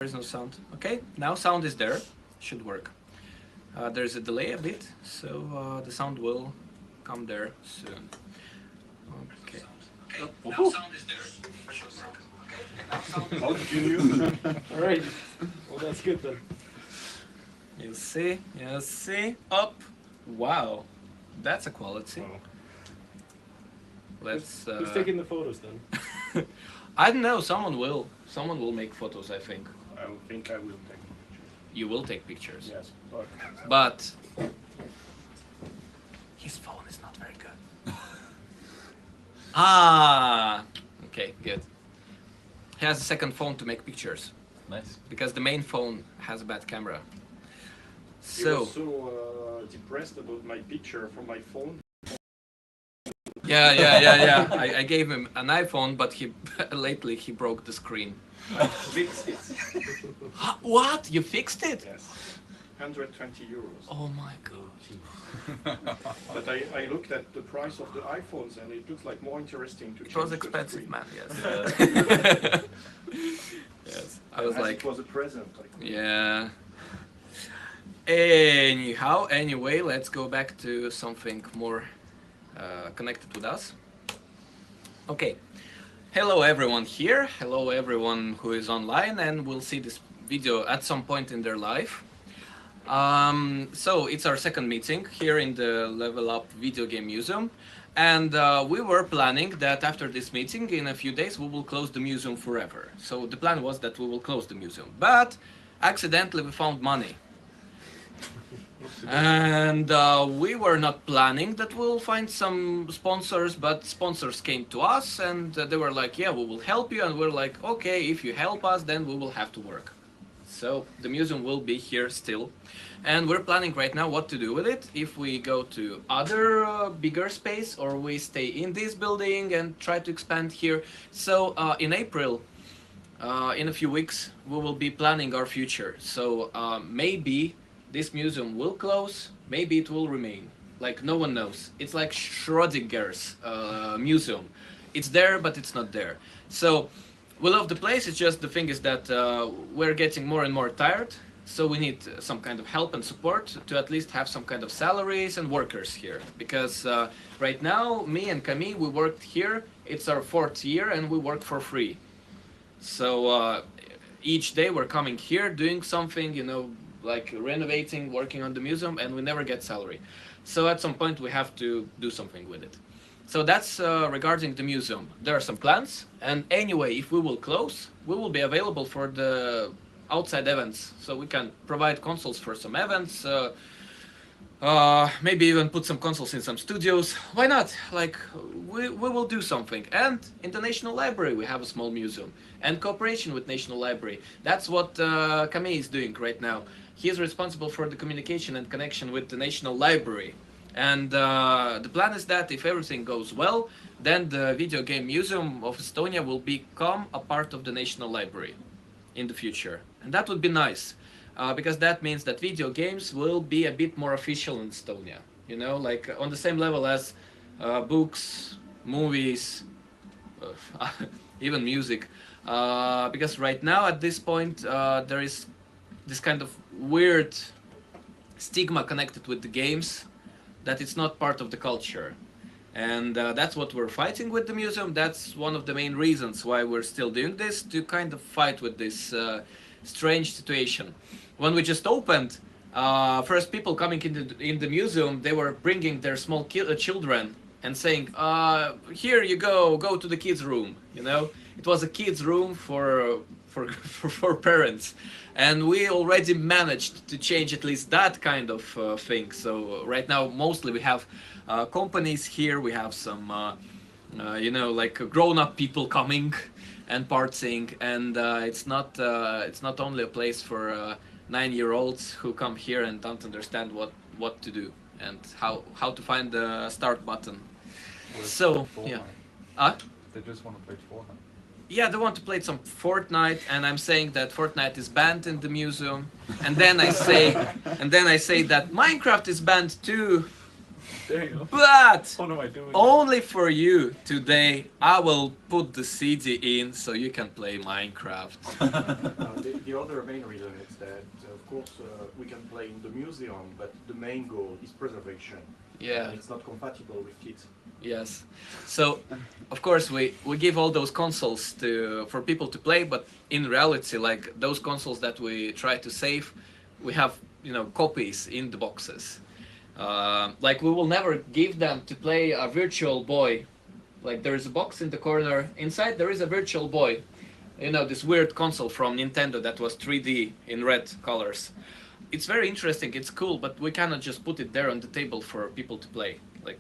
There's no sound. Okay, now sound is there. Should work. There's a delay a bit, so the sound will come there soon. Okay. Now sound is there. Should work. Okay. How did you use it? Alright. Well, that's good then. You see? You see? Up. Wow. That's a quality. Oh. Let's. Who's taking the photos then? I don't know. Someone will. Someone will make photos. I think. I think I will take pictures. You will take pictures. Yes, But his phone is not very good. Ah. Okay. Good. He has a second phone to make pictures Nice. because the main phone has a bad camera. he So was so depressed about my picture from my phone. yeah. I gave him an iPhone, but he lately he broke the screen. Fixed it. What? You fixed it? Yes, 120 euros. Oh my god. But I looked at the price of the iPhones and it looks like more interesting to It change was the expensive, screen. man. Yes. Yes. I was As like, it was a present. Like, yeah. Anyhow, anyway, let's go back to something more connected with us. Okay. Hello everyone here. Hello everyone who is online and will see this video at some point in their life. So it's our second meeting here in the Level Up Video Game Museum. And we were planning that after this meeting, in a few days, we will close the museum forever. So the plan was that we will close the museum. But accidentally we found money. And we were not planning that we'll find some sponsors, but sponsors came to us and they were like, yeah, we will help you. And we're like, okay, if you help us, then we will have to work. So the museum will be here still. And we're planning right now what to do with it. If we go to other bigger space or we stay in this building and try to expand here. So in April, in a few weeks, we will be planning our future. So maybe this museum will close, maybe it will remain. Like no one knows. It's like Schrodinger's museum. It's there, but it's not there. So we love the place. It's just the thing is that we're getting more and more tired. So we need some kind of help and support to at least have some kind of salaries and workers here. Because right now, me and Camille, we worked here. It's our 4th year and we work for free. So each day we're coming here, doing something, you know, like renovating, working on the museum, and we never get salary. So at some point we have to do something with it. So that's regarding the museum. There are some plans, and anyway, if we will close, we will be available for the outside events. So we can provide consoles for some events, maybe even put some consoles in some studios. Why not? Like, we will do something. And in the National Library we have a small museum. And cooperation with National Library. That's what Camille is doing right now. He is responsible for the communication and connection with the National Library. And the plan is that if everything goes well, then the Video Game Museum of Estonia will become a part of the National Library in the future. And that would be nice, because that means that video games will be a bit more official in Estonia. You know, like on the same level as books, movies, even music. Because right now at this point there is this kind of weird stigma connected with the games that it's not part of the culture. And that's what we're fighting with the museum. That's one of the main reasons why we're still doing this, to kind of fight with this strange situation. When we just opened, first people coming in the museum, they were bringing their small children and saying, here you go to the kids' room, you know? It was a kids' room for parents. And we already managed to change at least that kind of thing. So right now, mostly we have companies here. We have some, you know, like grown-up people coming and partying. And it's not only a place for 9-year-olds who come here and don't understand what to do and how to find the start button. So yeah, They just want to play Fortnite. yeah, they want to play some Fortnite, and I'm saying that Fortnite is banned in the museum, and then I say that Minecraft is banned too. There you go. But What am I doing? only for you today, I will put the CD in so you can play Minecraft. The other main reason is that, of course, we can play in the museum, but the main goal is preservation. Yeah. And it's not compatible with kids. Yes. So, of course, we give all those consoles for people to play, but in reality, like those consoles that we try to save, we have copies in the boxes. Like we will never give them to play a Virtual Boy. Like there is a box in the corner. Inside there is a Virtual Boy. This weird console from Nintendo that was 3D in red colors. It's very interesting, it's cool, but we cannot just put it there on the table for people to play. Like,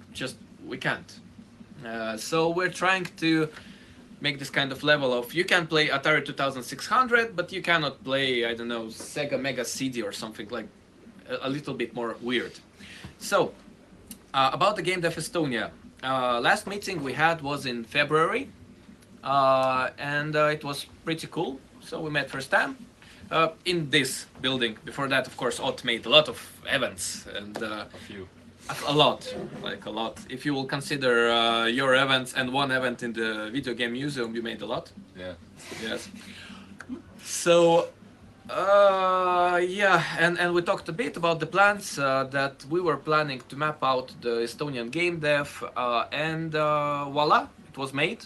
we can't. So we're trying to make this kind of level of, you can play Atari 2600, but you cannot play, I don't know, Sega Mega CD or something, like a little bit more weird. So, about the GameDev Estonia. Last meeting we had was in February, and it was pretty cool. So we met first time in this building. Before that, of course, Ott made a lot of events, and A few. a lot, like a lot. If you will consider your events and one event in the video game museum, you made a lot. Yeah. Yes. So, yeah, and we talked a bit about the plans that we were planning to map out the Estonian game dev, and voila, it was made.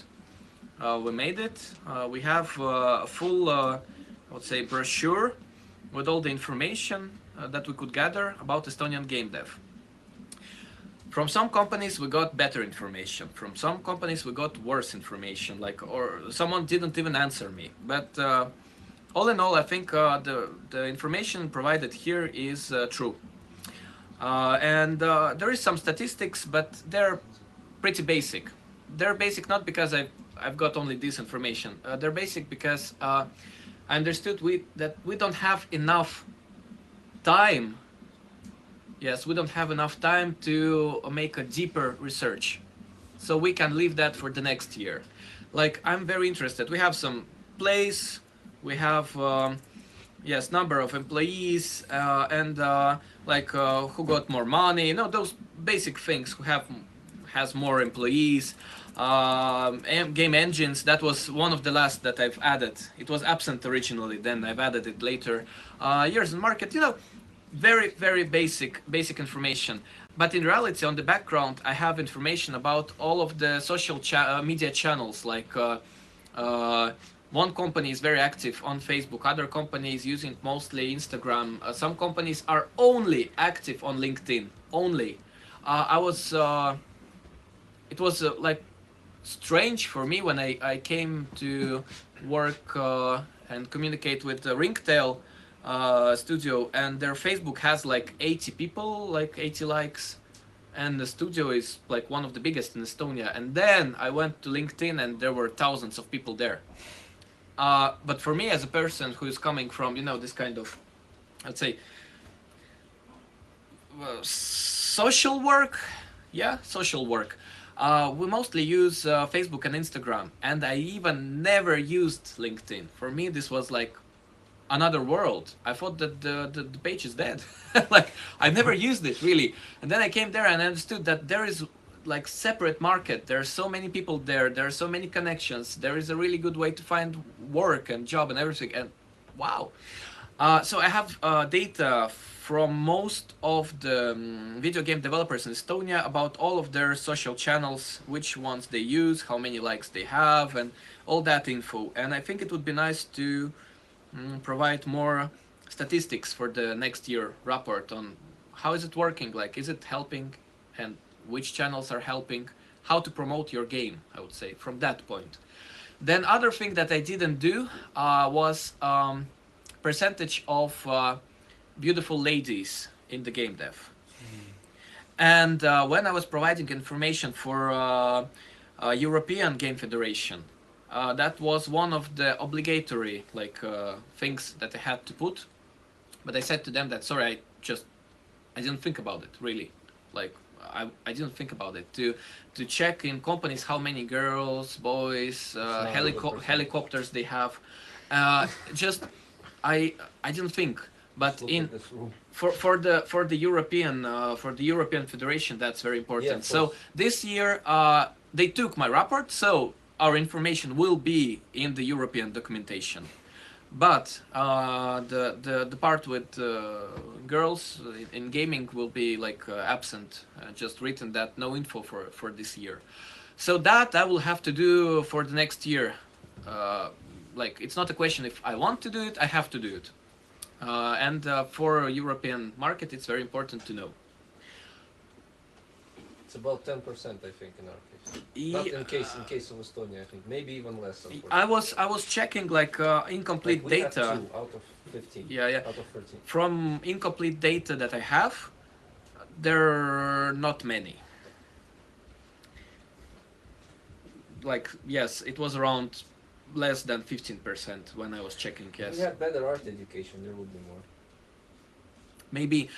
We made it. We have a full, I would say, brochure with all the information that we could gather about Estonian game dev. From some companies we got better information. From some companies we got worse information, or someone didn't even answer me. But all in all, I think the information provided here is true. And there is some statistics, but they're pretty basic. They're basic not because I've got only this information. They're basic because I understood that we don't have enough time. Yes, we don't have enough time to make a deeper research. So we can leave that for the next year. Like, I'm very interested. We have some plays, we have, yes, number of employees, and who got more money, those basic things, who has more employees, game engines. That was one of the last that I've added. It was absent originally, then I've added it later. Years in market, very, very basic information. But in reality, on the background, I have information about all of the social media channels. Like one company is very active on Facebook, other companies using mostly Instagram. Some companies are only active on LinkedIn. Only. It was like strange for me when I came to work and communicate with Ringtail studio, and their Facebook has like 80 people, like 80 likes, and the studio is like one of the biggest in Estonia. And then I went to LinkedIn and there were thousands of people there. But for me, as a person who is coming from this kind of, let's say, social work, social work, we mostly use Facebook and Instagram, and I even never used LinkedIn. For me, this was like another world. I thought that the page is dead. Like, I never used it really. And then I came there and I understood that there is like separate market. There are so many people there. There are so many connections. There is a really good way to find work and job and everything. And wow. So I have data from most of the video game developers in Estonia about all of their social channels, which ones they use, how many likes they have, and all that info. And I think it would be nice to provide more statistics for the next year report on how is it working, like is it helping, and which channels are helping, how to promote your game, I would say, from that point. Then other thing that I didn't do was percentage of beautiful ladies in the game dev. And when I was providing information for European Game Federation, that was one of the obligatory things that I had to put. But I said to them that, sorry, I didn't think about it, really. Like, I didn't think about it. To check in companies how many girls, boys, helicopters they have. I didn't think. But Look in at this room. for the European Federation, that's very important. Yeah, of So course. this year they took my report, so our information will be in the European documentation. But the part with girls in gaming will be like absent, just written that no info for this year. So that I will have to do for the next year. Like it's not a question if I want to do it, I have to do it. And for European market, it's very important to know. It's about 10%, I think, in our case. Not in case of Estonia, I think maybe even less. I was checking like incomplete Like we have data. 2 out of 15. Yeah. Out of 13. From incomplete data that I have, there are not many. Like yes, it was around less than 15% when I was checking. If Yes, we had better art education, there would be more. maybe.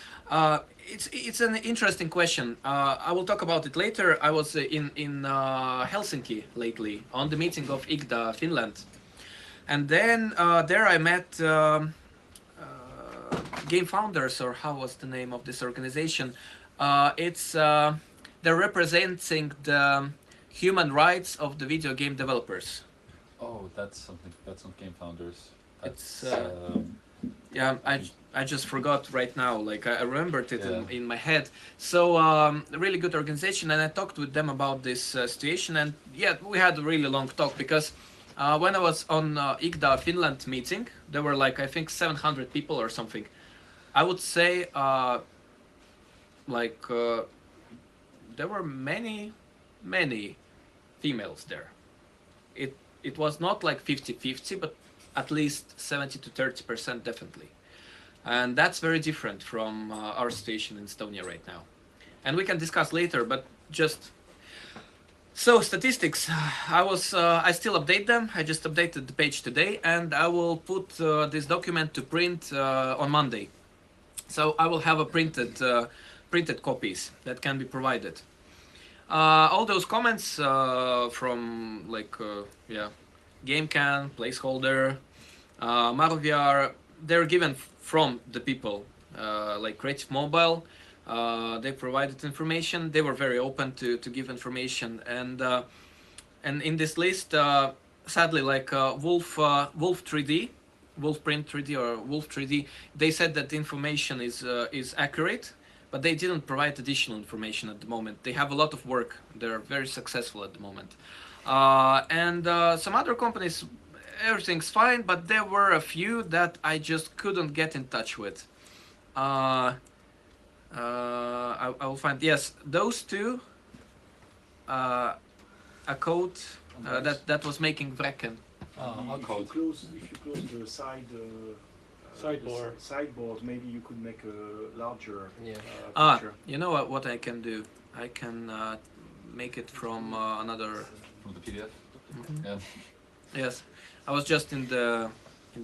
It's an interesting question. I will talk about it later. I was in Helsinki lately on the meeting of IGDA Finland, and then there I met game founders, or how was the name of this organization? It's they're representing the human rights of the video game developers. Oh, that's something. That's not Game Founders. It's, That's, Yeah, I just forgot right now. Like I remembered it Yeah. in my head. So a really good organization, and I talked with them about this situation. And yeah, we had a really long talk because when I was on IGDA Finland meeting, there were like I think 700 people or something. I would say there were many females there. It was not like 50-50, but at least 70 to 30% definitely. And that's very different from our situation in Estonia right now. And we can discuss later, but just so statistics. I still update them. I just updated the page today, and I will put this document to print on Monday. So I will have a printed copies that can be provided. All those comments from like GameCan, placeholder, Marviar, they're given from the people like Creative Mobile. They provided information. They were very open to give information, and in this list, sadly, like Wolf 3D, Wolfprint 3D or Wolf 3D, they said that the information is accurate, but they didn't provide additional information at the moment. They have a lot of work. They're very successful at the moment. And some other companies, everything's fine, but there were a few that I just couldn't get in touch with. I will find, yes, those two, a code that was making Vrecken. If you close the sideboard, maybe you could make a larger picture. You know what I can do? I can make it from another. from the PDF. Mhm. Yeah. Yes, I was just in the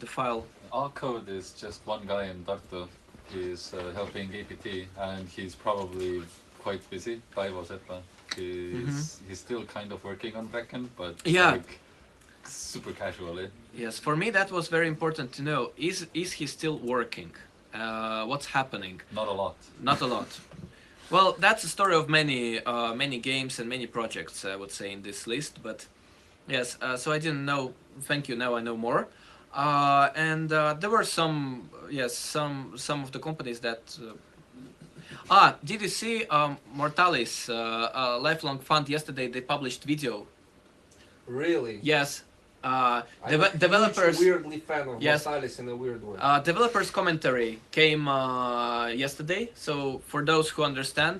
file. Our code is just one guy in Tartu. He's helping APT, and he's probably quite busy. Kaivo Sepa. He's still kind of working on backend, but Yeah. like super casually. Yes, for me that was very important to know. Is he still working? What's happening? Not a lot. Not a lot. Well, that's a story of many games and many projects, I would say, in this list. But yes, so I didn't know. Thank you. Now I know more. And there were some of the companies that. Did you see Mortalis Lifelong Fund yesterday? They published video. Really? Yes. I'm Developers. a weirdly fan of Yes. Mortalis in a weird way. Developers commentary came yesterday. So for those who understand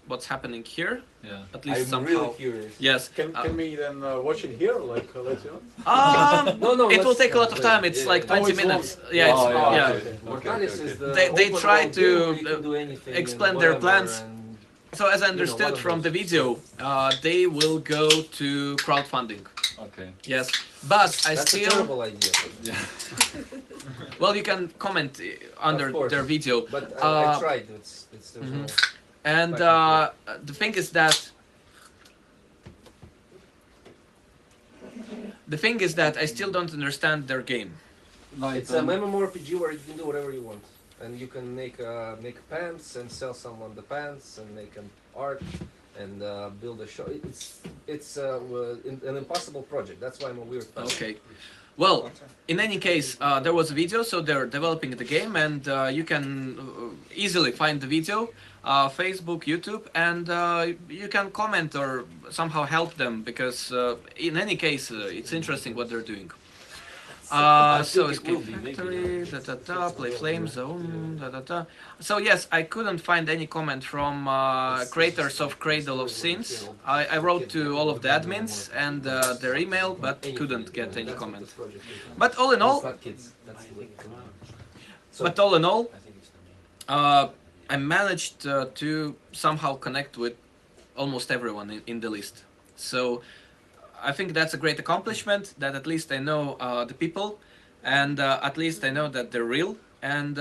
what's happening here, Yeah. at least I'm somehow. really curious. Yes. Can we then watch it here, like later on? No, It will let's- take a lot of time. It's yeah, like yeah. 20 it's minutes. long. Yeah, it's, Oh, yeah, yeah. okay. Mortalis Okay. is the They open try world to, game where you can do anything explain and their whatever, plans. and So as I one understood of from the those. video, they will go to crowdfunding. Okay. Yes, but I that's a still. terrible idea. Yeah. Well, you can comment under Of course. their video. But Uh, I tried. It's there's Mhm. no. And the thing is that I still don't understand their game. No, It's a MMORPG where you can do whatever you want. and you can make pants and sell someone the pants and make an art and build a show. It's an impossible project. That's why I'm a weird person. Okay. Well, in any case, there was a video, so they're developing the game, and you can easily find the video, Facebook, YouTube, and you can comment or somehow help them, because in any case, it's interesting what they're doing. So Escape Factory, Play Flame Zone, So yes, I couldn't find any comment from creators of Cradle of Sins. I wrote to all of the admins and their email, but couldn't get any comment. But all in all, I managed to somehow connect with almost everyone in the list. So I think that's a great accomplishment, that at least I know the people, and at least I know that they're real, and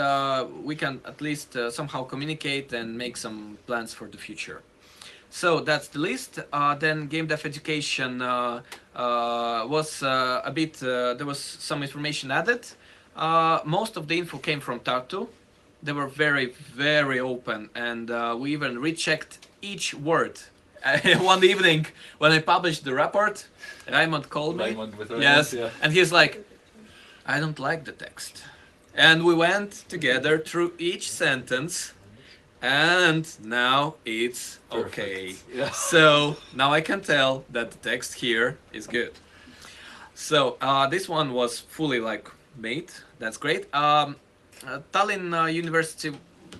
we can at least somehow communicate and make some plans for the future. So that's the list. Then Game Dev Education was a bit, there was some information added. Most of the info came from Tartu. They were very, very open, and we even rechecked each word. One evening when I published the report, Raymond called me. Yes, yeah. And he's like, I don't like the text. And we went together through each sentence, and now it's okay. Yeah. So now I can tell that the text here is good. So this one was fully like made. That's great. Tallinn University,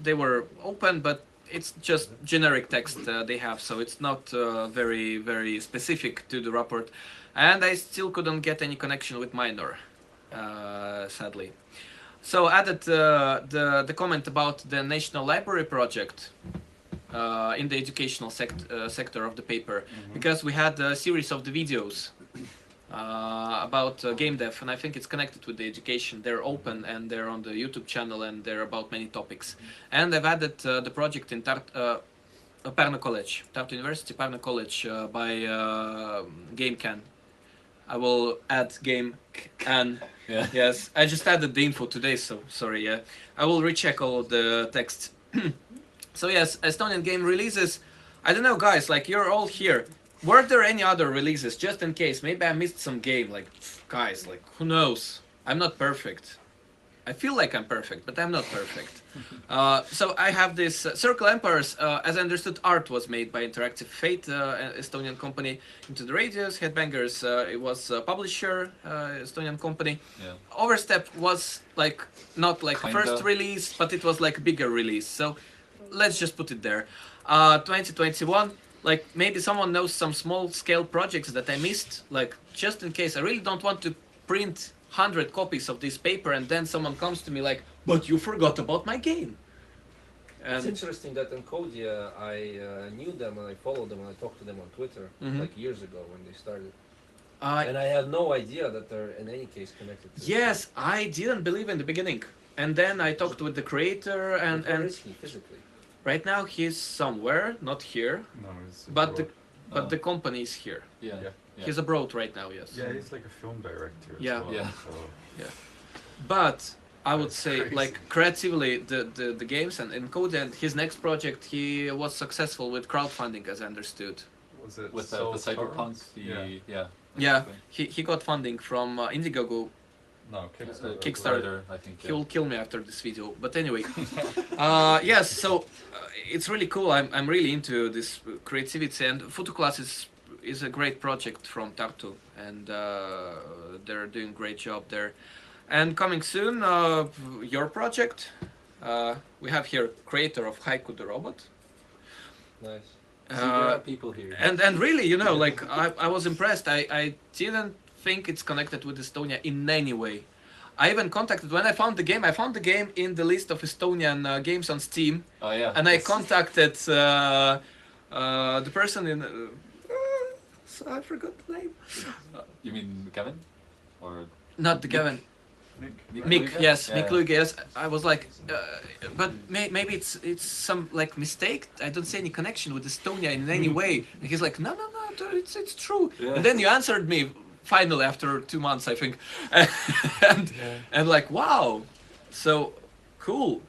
they were open, but it's just generic text they have, so it's not very, very specific to the report. And I still couldn't get any connection with Minor, sadly. So added the comment about the National Library project in the educational sector of the paper, because we had a series of the videos about game dev, and I think it's connected with the education. They're open and they're on the YouTube channel, and they're about many topics. And I've added the project in Pärnu College, Tartu University, Pärnu College by GameCan. I will add GameCan. Yeah. Yes, I just added the info today, so sorry. Yeah, I will recheck all of the text. So yes, Estonian game releases. I don't know, guys. Like, you're all here. Were there any other releases, just in case? Maybe I missed some game, like, guys, like, who knows? I'm not perfect. I feel like I'm perfect, but I'm not perfect. So I have this Circle Empires, as I understood, art was made by Interactive Fate, an Estonian company. Into the Radios, Headbangers, it was a publisher, Estonian company. Yeah. Overstep was like, not like first release, but it was like a bigger release. So let's just put it there. 2021. Like, maybe someone knows some small-scale projects that I missed, like, just in case. I really don't want to print 100 copies of this paper and then someone comes to me like, but you forgot about my game. And it's interesting that in Kodia, I knew them and I followed them and I talked to them on Twitter, like years ago when they started. And I had no idea that they're in any case connected to Yes, I didn't believe in the beginning. And then I talked with the creator and... Where is he physically? Right now he's somewhere, not here, no, it's but the company is here. Yeah. He's abroad right now, yes. Yeah, he's like a film director. Yeah, well, yeah, so. yeah. But I would say, like, creatively, the games and in Code and his next project, he was successful with crowdfunding, as I understood. Was it with the Cyberpunk? Yeah. He got funding from Indiegogo. No, Kickstarter. I think. He will kill me after this video. But anyway, yes. So it's really cool. I'm really into this creativity, and Photoclass is a great project from Tartu, and they're doing a great job there. And coming soon, your project. We have here creator of Haiku the Robot. Nice. So there are people here. And really, you know, like, I was impressed. I didn't think it's connected with Estonia in any way. I even contacted, when I found the game in the list of Estonian games on Steam. Oh yeah. And I contacted the person in... I forgot the name. You mean Kevin? Or... Not the Kevin. Mick, yes, yeah. Mick Luige, yes. I was like, but maybe it's some like mistake. I don't see any connection with Estonia in any way. And he's like, no, it's true. Yeah. And then you answered me finally after 2 months, I think, and like, wow. So Cool.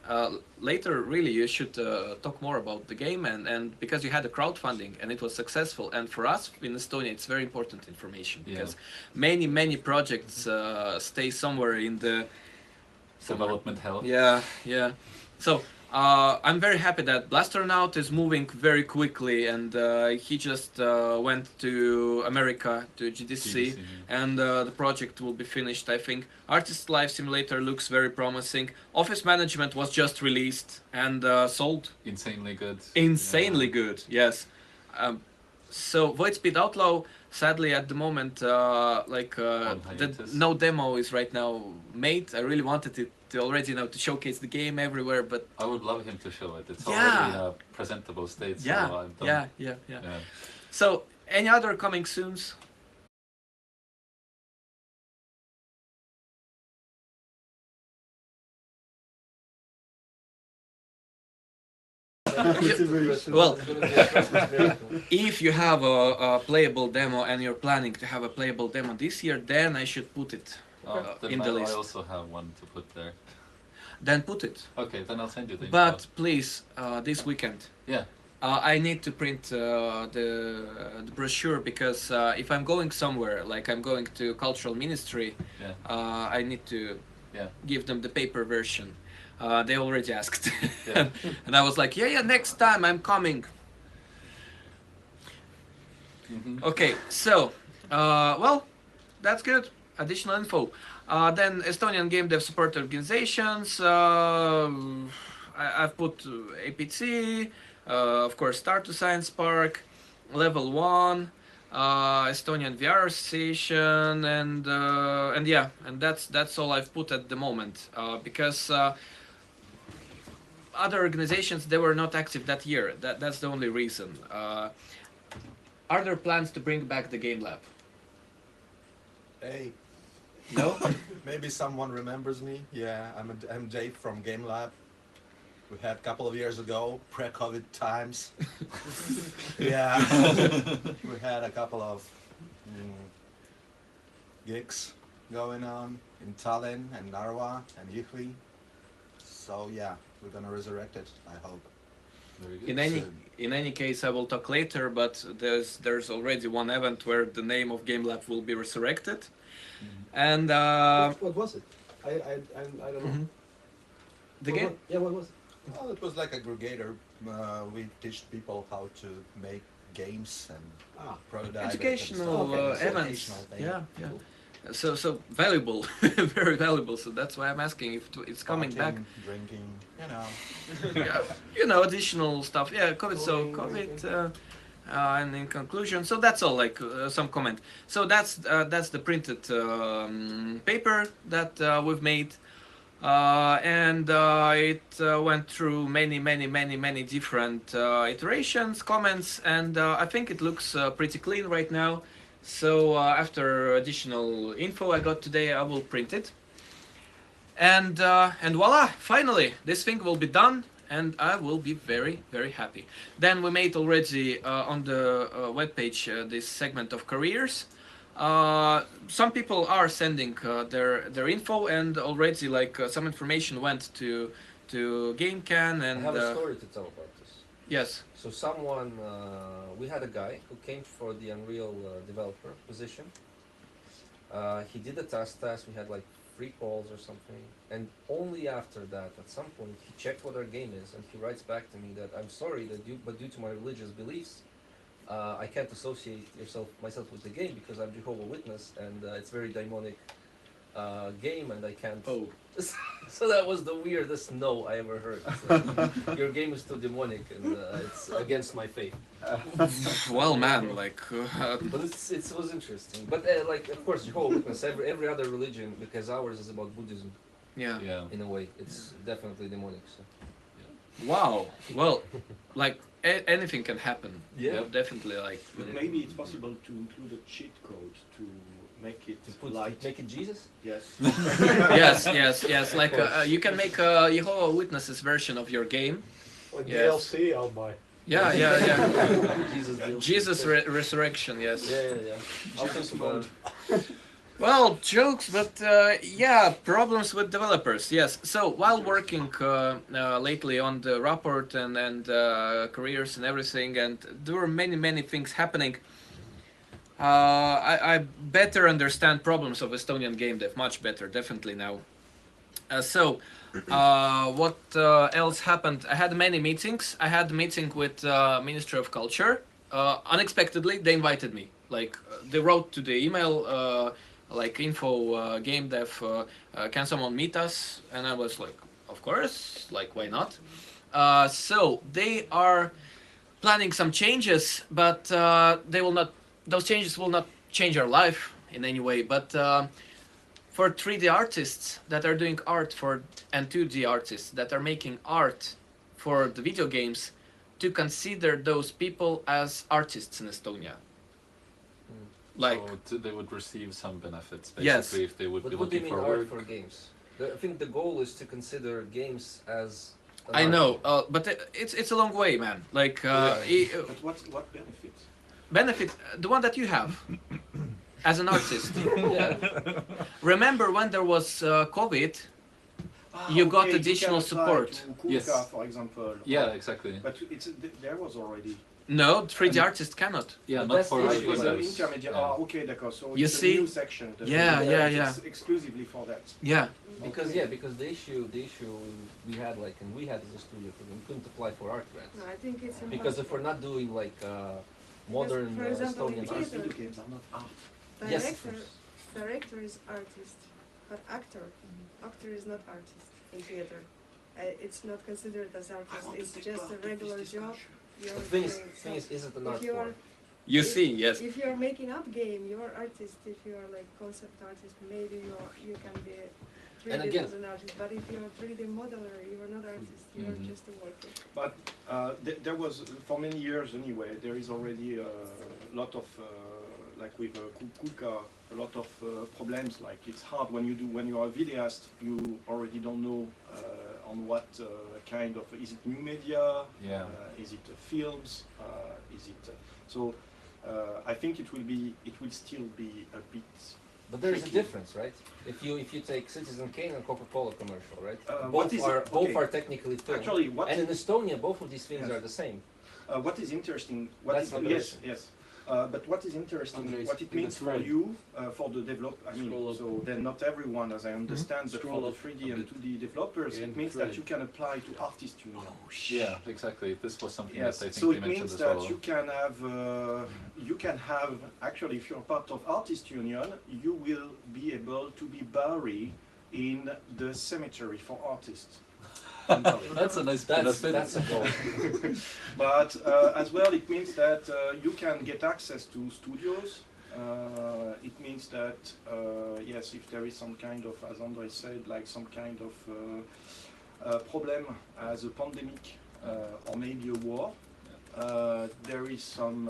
Later, really, you should talk more about the game and because you had a crowdfunding and it was successful. And for us in Estonia, it's very important information because many projects stay somewhere in the Development hell. yeah, yeah. So I'm very happy that Blasternaut is moving very quickly, and he just went to America to GDC, and the project will be finished. I think Artist Life Simulator looks very promising. Office Management was just released and sold. Insanely good. Insanely good, yes. So Void Speed Outlaw, sadly at the moment, no demo is right now made. I really wanted it to already to showcase the game everywhere, but I would love him to show it. It's Yeah. already in a presentable state. So I'm done. Yeah. So any other coming soons? Well, if you have a playable demo and you're planning to have a playable demo this year, then I should put it Then in the I list. also have one to put there. Then put it. Okay, then I'll send you the info. But please, this weekend, Yeah. I need to print the brochure because if I'm going somewhere, like I'm going to Cultural Ministry, Yeah. I need to Yeah. give them the paper version. They already asked. Yeah. And I was like, yeah, next time I'm coming. Okay, so, well, that's good. Additional info. Then Estonian game dev support organizations. I've put APC, of course, Start to Science Park, Level 1, Estonian VR Association, and yeah, and that's all I've put at the moment because other organizations, they were not active that year. That's the only reason. Are there plans to bring back the Game Lab? Hey, No? maybe someone remembers me. Yeah, I'm Dave from Game Lab. We had a couple of years ago, pre-COVID times. Yeah, we had a couple of gigs going on in Tallinn and Narva and Jõhvi. So yeah, we're gonna resurrect it, I hope. Very good. In any case, I will talk later. But there's already one event where the name of Game Lab will be resurrected, and What was it? I don't know. the game. Yeah, what was it? Well, it was like aggregator. We teach people how to make games and prototype it and Educational stuff. Okay, so events. educational thing. Yeah. So valuable, very valuable. So that's why I'm asking if it's coming back. Partying, drinking, you know. Yeah, additional stuff. Yeah, COVID. So COVID. And in conclusion, so that's all. Like some comment. So that's the printed paper that we've made. And it went through many different iterations, comments, and I think it looks pretty clean right now. So after additional info I got today, I will print it. And voila! Finally, this thing will be done, and I will be very happy. Then we made already on the webpage this segment of careers. Some people are sending their info, and already some information went to GameCan and. I have a story to tell about this. Yes. So someone, we had a guy who came for the Unreal developer position. He did a task. We had like 3 calls or something, and only after that, at some point, he checked what our game is, and he writes back to me that I'm sorry but due to my religious beliefs, I can't associate myself with the game because I'm Jehovah's Witness, and it's very demonic game, and I can't. Oh. So that was the weirdest no I ever heard. Like, your game is too demonic, and it's against my faith. Well, man, But it was interesting. But of course, Jehovah's Witness, every other religion, because ours is about Buddhism yeah. Yeah. in a way. It's definitely demonic. So. Wow. Well, anything can happen. Yeah. Definitely. But maybe it's possible to include a cheat code to make it light. Make it Jesus? Yes. yes. You can make a Jehovah's Witnesses version of your game. Like Yes. DLC, I'll buy. Yeah. Jesus. Jesus resurrection. Yes. Yeah. I'll think about it. Well, jokes, but yeah, problems with developers. Yes. So while working lately on the report and careers and everything, and there were many things happening. I better understand problems of Estonian game dev, much better, definitely now. What else happened? I had many meetings. I had a meeting with Ministry of Culture. Unexpectedly, they invited me. Like they wrote to the email, like info game dev. Can someone meet us? And I was like, of course. Like why not? So they are planning some changes, but they will not. Those changes will not change our life in any way. But for 3D artists that are doing art for and 2D artists that are making art for the video games, to consider those people as artists in Estonia. Like So they would receive some benefits Yes. basically if they would be What do you looking mean for art work. for games? I think the goal is to consider games as an I art know, form. but it's a long way, man. Like But what benefits? benefit the one that you have as an artist. Yeah. Remember when there was COVID? You got additional support. Yes. For example. Yeah, exactly. But there was already. No, 3D artists cannot. Yeah, But not that's for the It issue, was like- an users. intermediate. Yeah. Ah, okay, d'accord. So You it's see? a new section. Yeah. It's exclusively for that. Yeah. Because because the issue we had like and we had as a studio we couldn't apply for art grants No, I think it's because if we're not doing like modern for example, Estonian in art. theater, Video games are not art. Yes, of director, course. director is artist, but actor is not artist in theater. It's not considered as artist. It's just a regular job. You're The thing doing. is it an If art you are form? You If- see, yes. If you're making up game, you're artist. If you're like concept artist, maybe you can be 3D And again- as an artist. But if you're a 3D modeler, you're not artist. You're Mhm. just a worker. But there was, for many years anyway, there is already a lot of, like with Kulka, a lot of problems. Like it's hard when you are a videoist, you already don't know on what kind of, is it new media? Yeah. Is it films? Is it, so I think it will still be a bit. But there is a tricky. difference, right? If you take Citizen Kane and Coca-Cola commercial, right? What Both is are it? both Okay. are technically filmed. Actually, what And in Estonia, both of these things Yes. are the same. What is interesting? That's not the Yes, reason. yes. But what is interesting? Andres, What it in means the for thread. you, for the develop. I mean, Scroll up. so then not everyone, as I understand, but Scroll for the up 3D a and bit. 2D developers, In it means thread. that you can apply to artist union. Yeah, exactly. This was something Yes. that I think So they it mentioned means as that well. you can have actually, if you're part of artist union, you will be able to be buried in the cemetery for artists. That's a nice benefit. That's a goal. But as well, it means that you can get access to studios. It means that, yes, if there is some kind of, as Andre said, like some kind of problem as a pandemic or maybe a war, there is some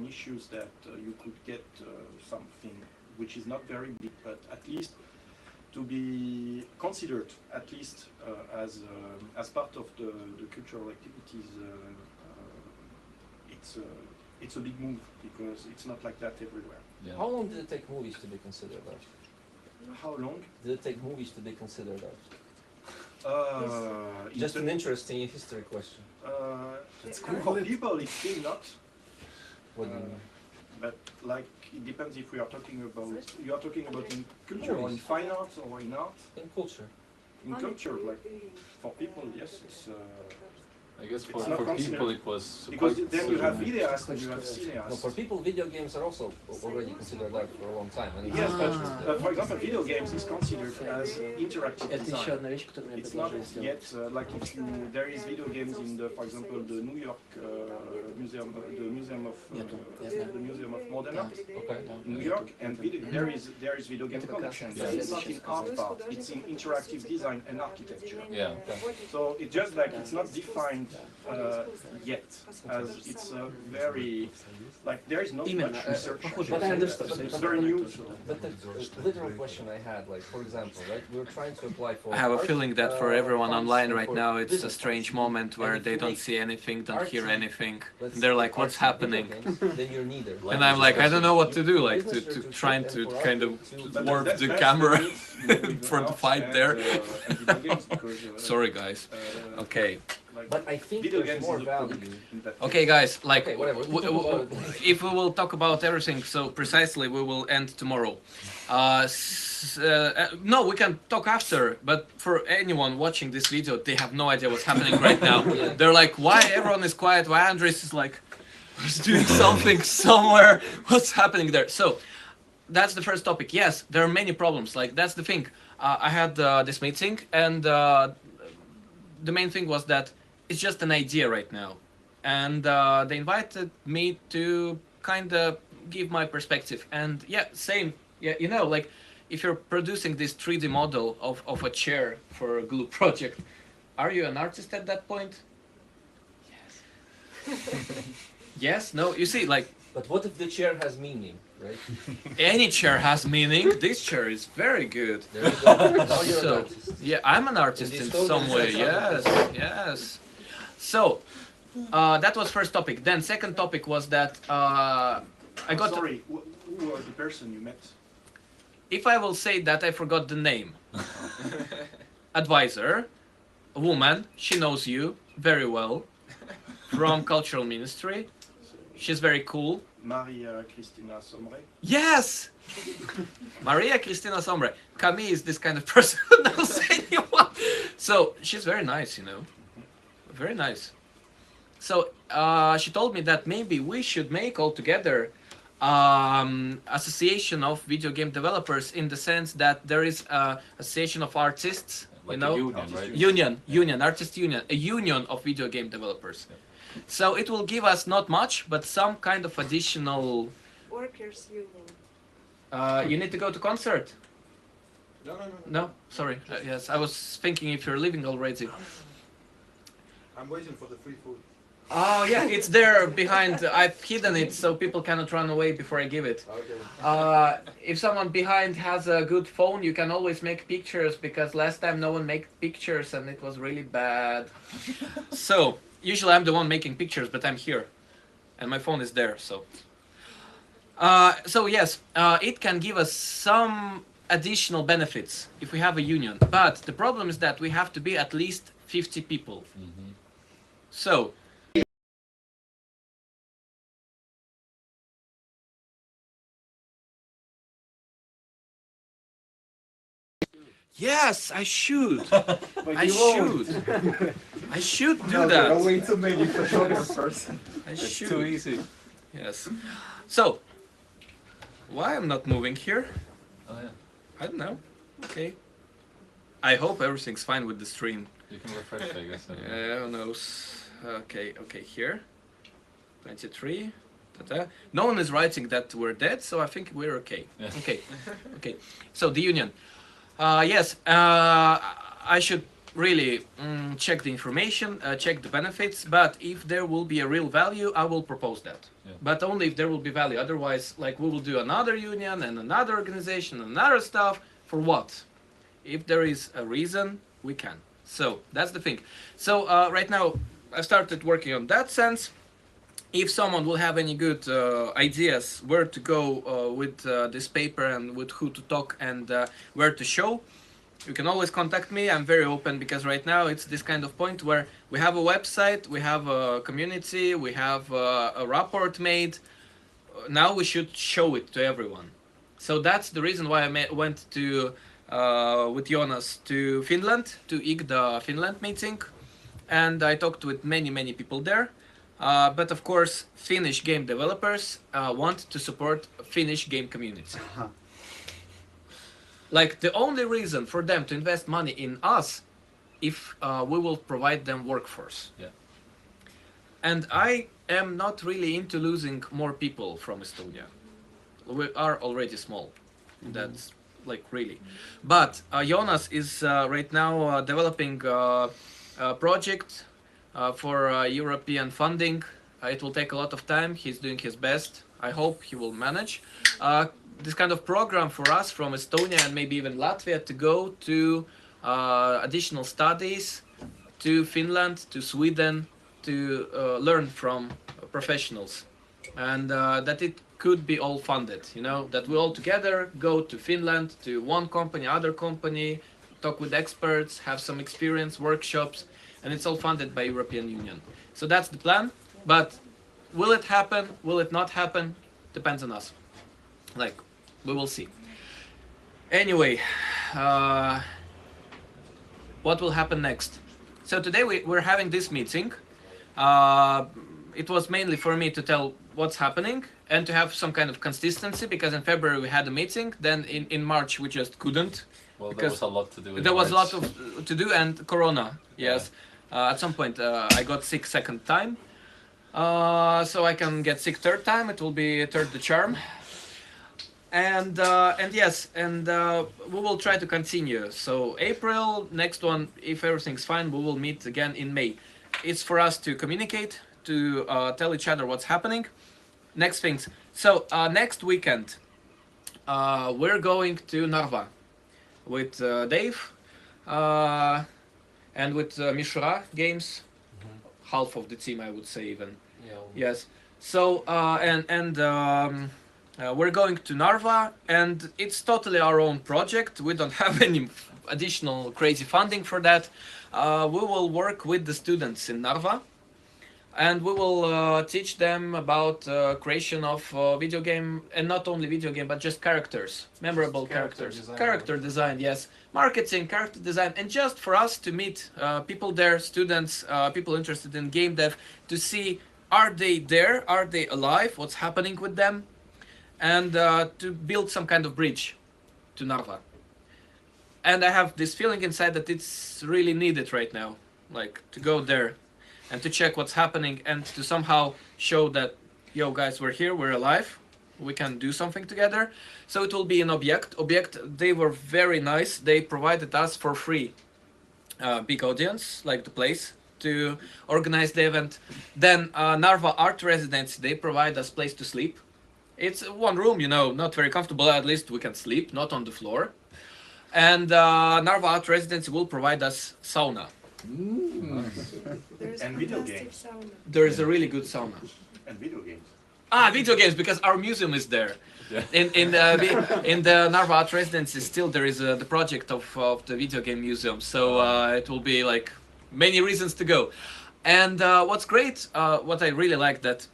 issues that you could get something which is not very big, but at least to be considered at least as part of the cultural activities. It's a big move because it's not like that everywhere. Yeah. How long did it take movies to be considered art? How long? Did it take movies to be considered art? Just It's an interesting history question. it's cool for people. It's still not. What do you mean? But like it depends if we are talking about you are talking about in culture or in fine arts or in art. In culture. In culture, like for people, yes, it's I guess It's not for considered. people it was because quite then you have soon. videoists and you have No, cineasts. for people, video games are also already considered art for a long time. And Yes, but Ah. for example, video games is considered as interactive Это еще design. одна вещь, которую мне It's not предложили сделать. yet like if you there is video games in the, for example, the New York museum, the museum of Нету, я знаю. the Museum of Modern Art Okay. in New York, and there is video game Это как раз collection. на But it's not in следующем art part; it's in interactive design and architecture. Yeah. So it's just like it's not defined yet, as it's a very, like, there is not Именно, much research. but I understand. It's very new. But the literal question I had, like, for example, right, we're trying to apply for. I have a art, feeling that for everyone funds online and right for now, it's a business strange funds. moment And where if they you don't make see anything, don't hear artsy- anything. let's And they're say like, what's artsy video happening? games, then you're neither. And I'm like, I don't know what to do, like, Business to should trying fit to and for kind art of to- warp That's the the camera needs, you know, with for the art fight and, there. and video games, because, Sorry, guys. Okay. like, But I think video there's games more is a value. product in that Okay, case. guys, like, Okay, whatever. if we will talk about everything so precisely, we will end tomorrow. No, we can talk after, but for anyone watching this video, they have no idea what's happening right now. Yeah. They're like, why everyone is quiet? Why Andres is like, he's doing something somewhere? What's happening there? So, that's the first topic. Yes, there are many problems. Like, that's the thing. I had this meeting, and the main thing was that it's just an idea right now. And they invited me to kind of give my perspective. And yeah, same. Yeah, you know, like, if you're producing this 3D model of a chair for a glue project, are you an artist at that point? Yes. Yes? No? You see, like, But what if the chair has meaning, right? any chair has meaning. This chair is very good. There you go. Now you're So, an artist. yeah, I'm an artist In in this some way. token, Yes, yes. So, that was first topic. Then second topic was that I got. Sorry, who was the person you met? If I will say that, I forgot the name. Advisor, a woman. She knows you very well from cultural ministry. She's very cool. Maria Cristina Somre. Yes! Maria Cristina Sombre. Camille is this kind of person who knows anyone. So she's very nice, you know. Very nice. So she told me that maybe we should make all together association of video game developers, in the sense that there is a association of artists, Like you know, a union, right? union, artist union, a union of video game developers. So it will give us not much, but some kind of additional. Workers union. You need to go to concert. No, no, no, No, sorry. Yes, I was thinking if you're leaving already. I'm waiting for the free food. Oh yeah, it's there behind. I've hidden it so people cannot run away before I give it. Okay. If someone behind has a good phone, you can always make pictures, because last time no one made pictures and it was really bad. So usually I'm the one making pictures, but I'm here, and my phone is there. So, so yes, it can give us some additional benefits if we have a union. But the problem is that we have to be at least 50 people. Mm-hmm. So. Yes, I should. I should. I should do that. way too many photographers. I It's should. too easy. Yes. So, why I'm not moving here? Oh yeah. I don't know. Okay. I hope everything's fine with the stream. You can refresh, I guess. I don't know. Who knows? Okay, okay, here. 23. Ta-ta. No one is writing that we're dead, so I think we're okay. Yeah. Okay, okay. So the union. Yes, I should really check the information, check the benefits, but if there will be a real value, I will propose that. Yeah. But only if there will be value. Otherwise, like, we will do another union and another organization, another stuff. For what? If there is a reason, we can. So that's the thing. So right now, I started working on that sense. If someone will have any good ideas where to go with this paper, and with who to talk, and where to show, you can always contact me. I'm very open, because right now it's this kind of point where we have a website, we have a community, we have a report made. Now we should show it to everyone. So that's the reason why I went to with Jonas to Finland, to IGDA Finland meeting, and I talked with many people there. But of course, Finnish game developers want to support Finnish game community. Like, the only reason for them to invest money in us, if we will provide them workforce. Yeah. And I am not really into losing more people from Estonia. We are already small. That's like, really. But Jonas is right now developing a project for European funding. It will take a lot of time. He's doing his best. I hope he will manage. This kind of program for us from Estonia and maybe even Latvia to go to additional studies to Finland, to Sweden, to learn from professionals, and that it could be all funded. You know, that we all together go to Finland, to one company, other company, talk with experts, have some experience, workshops, and it's all funded by European Union. So that's the plan. But will it happen? Will it not happen? Depends on us. Like, we will see. Anyway, what will happen next? So today we're having this meeting. It was mainly for me to tell what's happening and to have some kind of consistency, because in February we had a meeting, then in March we just couldn't. Well, there Because was a lot to do. In there was a March. lot of to do, and Corona, yes. At some point I got sick second time. So I can get sick third time, it will be third the charm. And yes, and we will try to continue. So April, next one, if everything's fine, we will meet again in May. It's for us to communicate, to tell each other what's happening. Next things. So next weekend, we're going to Narva with Dave and with Mishra Games, half of the team, I would say even. Yeah. Yes. So we're going to Narva, and it's totally our own project. We don't have any additional crazy funding for that. We will work with the students in Narva, and we will teach them about creation of video game, and not only video game, but just characters, memorable characters, character design, yes, marketing, character design, and just for us to meet people there, students, people interested in game dev, to see, are they there, are they alive, what's happening with them, and to build some kind of bridge to Narva. And I have this feeling inside that it's really needed right now, like to go there and to check what's happening and to somehow show that, yo guys, we're here, we're alive, we can do something together. So it will be an Object. They were very nice. They provided us for free big audience, like the place, to organize the event. Then Narva Art Residency, they provide us place to sleep. It's one room, you know, not very comfortable, at least we can sleep, not on the floor. And Narva Art Residency will provide us sauna. There's And video fantastic games. sauna. There is a really good sauna. And video games. Video games, because our museum is there. Yeah. In the Narva Art Residency, still there is the project of the video game museum. So it will be like many reasons to go. And what's great, what I really like, that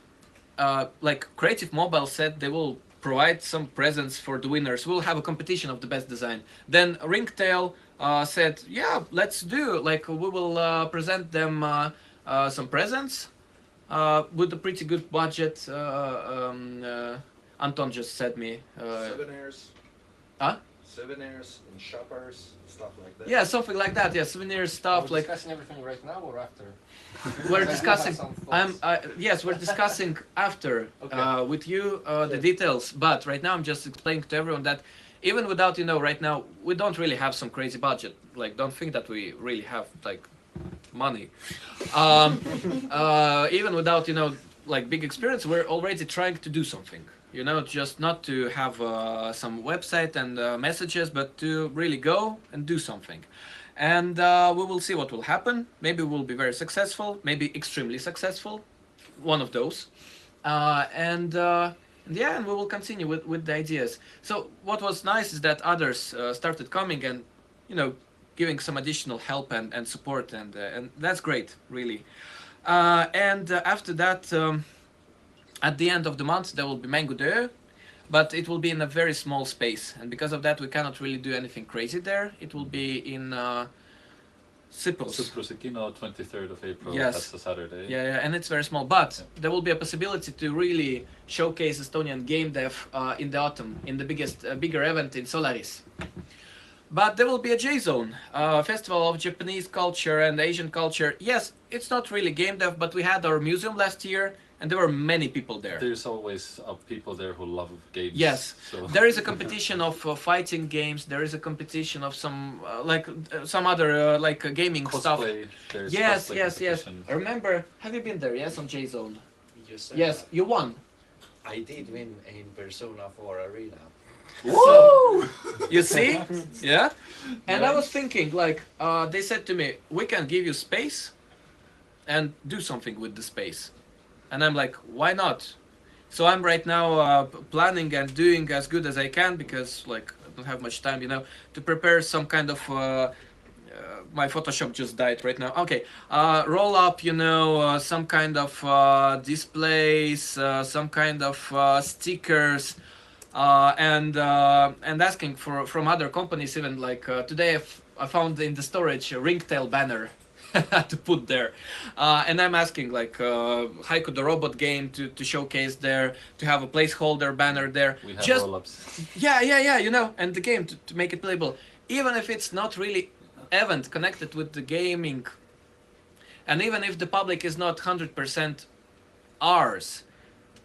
like Creative Mobile said, they will provide some presents for the winners. We'll have a competition of the best design. Then Ringtail said, yeah, let's do, like, we will present them some presents with a pretty good budget. Anton just said me. Souvenirs. Huh? Souvenirs and shoppers, stuff like that. Yeah, something like that. Yeah, souvenir stuff. Are we Like, discussing everything right now or after? we're Because I do have discussing. some thoughts. Yes, we're discussing after Okay. with you the details. But right now, I'm just explaining to everyone that even without, you know, right now we don't really have some crazy budget. Like, don't think that we really have like money. Even without, you know, like big experience, we're already trying to do something. You know, just not to have some website and messages, but to really go and do something. And we will see what will happen. Maybe we'll be very successful, maybe extremely successful, one of those. And yeah, and we will continue with the ideas. So what was nice is that others started coming and, you know, giving some additional help and support, and that's great, really. And after that, at the end of the month, there will be Mango Deux, but it will be in a very small space, and because of that, we cannot really do anything crazy there. It will be in Cyprus. Cyprus-Aquino, 23rd of April. Yes. That's a Saturday. Yeah, yeah, and it's very small, but there will be a possibility to really showcase Estonian game dev in the autumn, in the bigger event in Solaris. But there will be a J-Zone, festival of Japanese culture and Asian culture. Yes, it's not really game dev, but we had our museum last year, and there were many people there. There's always people there who love games. Yes, So there is a competition of fighting games. There is a competition of some some other gaming stuff. cosplay. There's Yes, cosplay yes, yes. competition. I remember. Have you been there? Yes, on J Zone. You said Yes, that. you won. I did win in Persona 4 Arena. So, you see, yeah. And I was thinking, like, they said to me, we can give you space, and do something with the space. And I'm like, why not? So I'm right now planning and doing as good as I can because like I don't have much time, to prepare some kind of. My Photoshop just died right now. Okay, roll up, some kind of displays, some kind of stickers, and asking for from other companies. Even like today, I found in the storage a ringtail banner to put there, and I'm asking like Haiku the robot game to showcase there, to have a placeholder banner there. We have Just roll-ups. yeah, and the game to make it playable, even if it's not really event connected with the gaming, and even if the public is not 100% ours,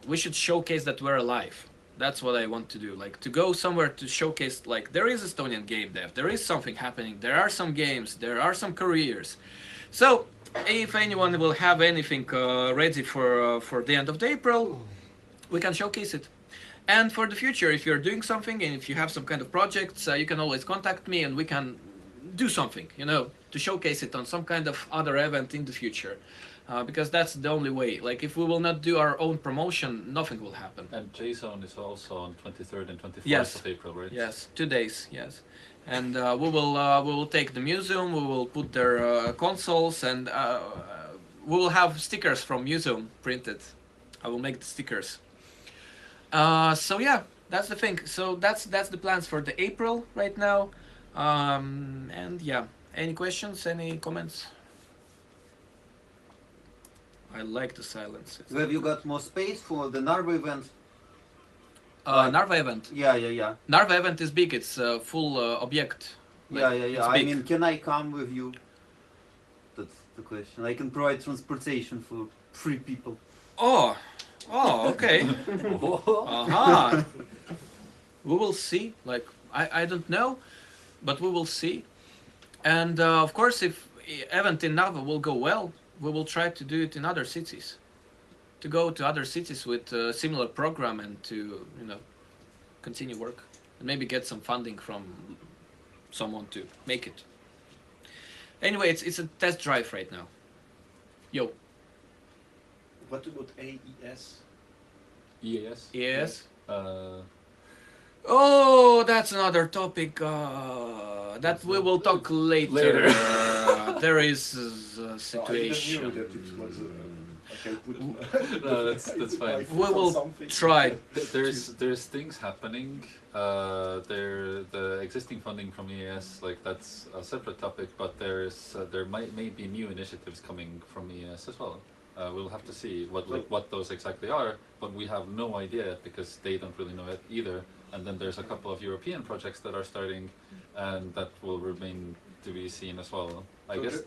we should showcase that we're alive. That's what I want to do, like to go somewhere to showcase like there is Estonian game dev, there is something happening, there are some games, there are some careers. So if anyone will have anything ready for the end of the April, we can showcase it. And for the future, if you're doing something and if you have some kind of projects, you can always contact me and we can do something, to showcase it on some kind of other event in the future. Because that's the only way. Like if we will not do our own promotion, nothing will happen. And JSON is also on 23rd and 24th Yes. of April, right? Yes, 2 days. Yes, and we will take the museum. We will put their consoles, and we will have stickers from museum printed. I will make the stickers. So yeah, that's the thing. So that's the plans for the April right now. And yeah, any questions? Any comments? I like the silence. So have you got more space for the Narva event? Narva event. Yeah. Narva event is big. It's a full object. Yeah. it's I big. mean, can I come with you? That's the question. I can provide transportation for 3 people. Oh, okay. Aha. We will see. Like I don't know, but we will see. And of course, if event in Narva will go well, we will try to do it in other cities. To go to other cities with a similar program and to continue work and maybe get some funding from someone to make it. Anyway, it's a test drive right now. Yo. What about AES? EAS? Yes. Uh, Oh, that's another topic that we will talk later. There is a situation. I didn't knew that it was. Okay, put. No, that's fine. We will try. There's things happening. The existing funding from EAS, like that's a separate topic, but there may be new initiatives coming from EAS as well. We'll have to see what those exactly are, but we have no idea because they don't really know it either. And then there's a couple of European projects that are starting, and that will remain to be seen as well. I guess.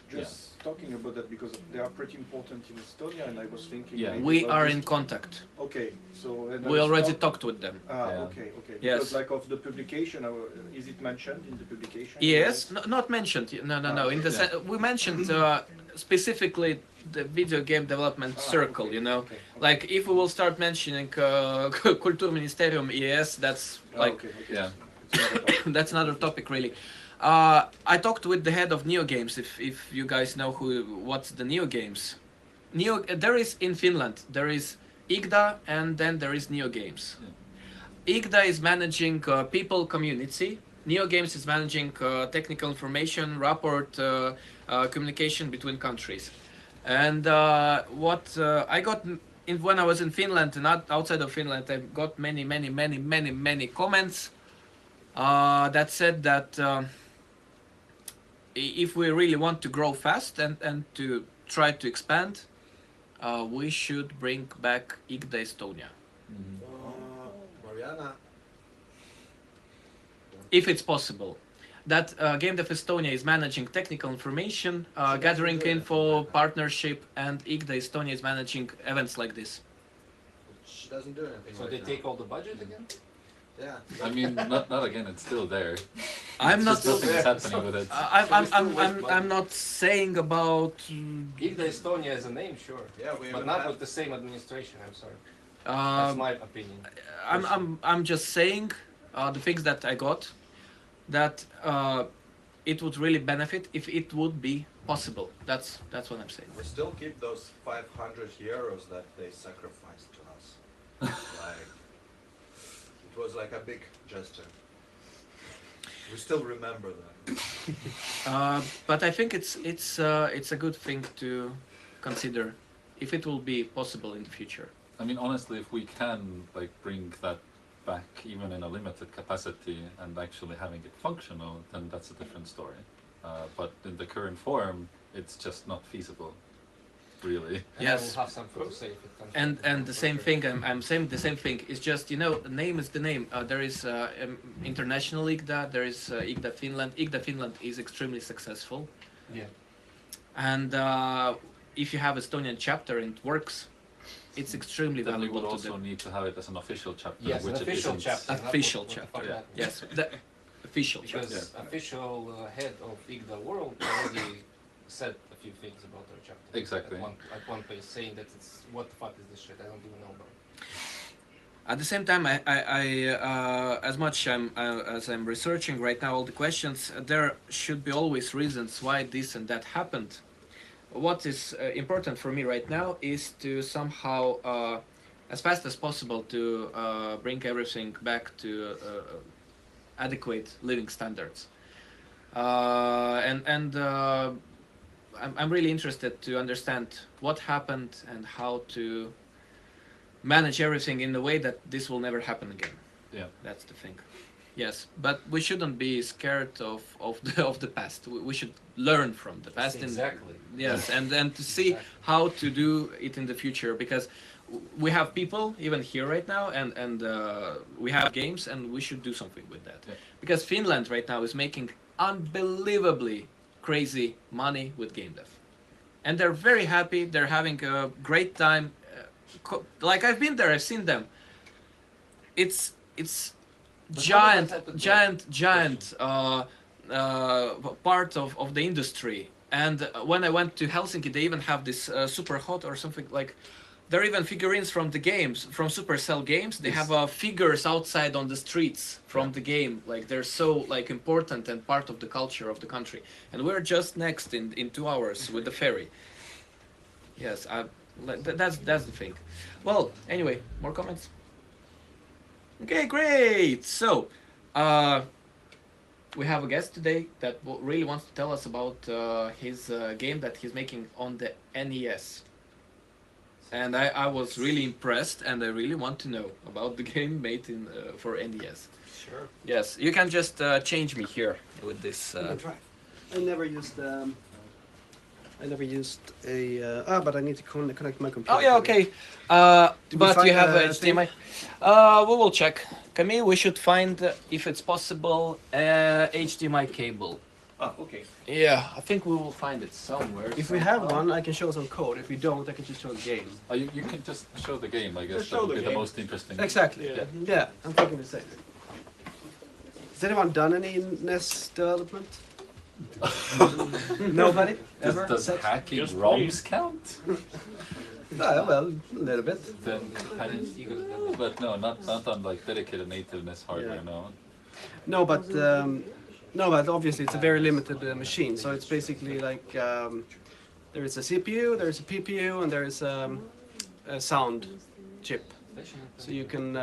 Just talking about that because they are pretty important in Estonia, and I was thinking. Yeah. maybe We about are this- in contact. Okay, so. And I We was already talk- talked with them. Yeah. Okay. Yes. Because like of the publication, is it mentioned in the publication? Yes, not mentioned. No. In the we mentioned specifically the video game development circle. Okay. Like if we will start mentioning Kulturministerium ES, that's like Okay. Yeah. It's not at all. that's another topic really. I talked with the head of Neo Games. If you guys know what's the Neo Games, there is in Finland there is IGDA and then there is Neo Games. IGDA is managing people community. Neo Games is managing technical information, rapport, communication between countries. And what I got when I was in Finland and outside of Finland, I got many comments that said that if we really want to grow fast and to try to expand, we should bring back IGDA Estonia. Mariana. If it's possible. that GameDev Estonia is managing technical information, gathering info, partnership, and IGDA Estonia is managing events like this. She doesn't do anything. So right they now. take all the budget again? Yeah. I mean, not again. It's still there. I'm It's not. just nothing is happening with it. I'm not saying about. IGDA Estonia is a name, sure. Yeah, we But even not have- with the same administration, I'm sorry. That's my opinion. I'm just saying the things that I got, that it would really benefit if it would be possible. That's what I'm saying. We still keep those 500 euros that they sacrificed to us. Like, it was like a big gesture. We still remember that. But I think it's a good thing to consider if it will be possible in the future. I mean, honestly, if we can like bring that back even in a limited capacity and actually having it functional, then that's a different story. But in the current form, it's just not feasible, really. And Yes. I will have something to say if it comes. And the same thing, I'm saying the same thing. It's just, you know, the name is the name. There is international IGDA, there is IGDA Finland. IGDA Finland is extremely successful. Yeah. And if you have Estonian chapter and it works, it's extremely Then we valuable would to also them. need to have it as an official chapter, Yes, which an it official isn't. chapter. not Official what the chapter, fuck yeah. happened. Yes, the official chapter. Because official head of IGDA World already said a few things about their chapter. Exactly. At one place, saying that it's what the fuck is this shit? I don't even know about it. At the same time, as much as I'm researching right now all the questions, there should be always reasons why this and that happened. What is important for me right now is to somehow, as fast as possible, to bring everything back to adequate living standards. I'm really interested to understand what happened and how to manage everything in a way that this will never happen again. Yeah. That's the thing. Yes, but we shouldn't be scared of the past. We should learn from the past. Exactly. Yes, and then to see how to do it in the future, because we have people even here right now, and we have games, and we should do something with that. Yeah. Because Finland right now is making unbelievably crazy money with GameDev, and they're very happy. They're having a great time. Like I've been there, I've seen them. It's But how does giant, that happen? giant part of the industry. And when I went to Helsinki, they even have this Super Hot or something like. There are even figurines from the games, from Supercell games. They Yes. have figures outside on the streets from the game. Like they're so like important and part of the culture of the country. And we're just next in 2 hours with the ferry. Yes, that's the thing. Well, anyway, more comments. Okay, great. So, we have a guest today that really wants to tell us about his game that he's making on the NES. And I was really impressed, and I really want to know about the game made for NES. Sure. Yes, you can just change me here with this. I can try. I never used. I never used a. But I need to connect my computer. Oh yeah, okay. Did we But find you have a a thing? HDMI. We will check. Camille, we should find if it's possible HDMI cable. Ah, okay. Yeah, I think we will find it somewhere. If we have one, I can show some code. If we don't, I can just show the game. You can just show the game, I guess. Just That show would the be the game. most interesting. Exactly. Yeah. Yeah, I'm thinking the same. Has anyone done any NES development? Nobody ever. Does Sex? hacking Just ROMs count? Well, a little bit. Then, but no, not on like dedicated nativeness hardware. Yeah. No. No, but obviously it's a very limited machine. So it's basically like there is a CPU, there is a PPU, and there is a sound chip. So you can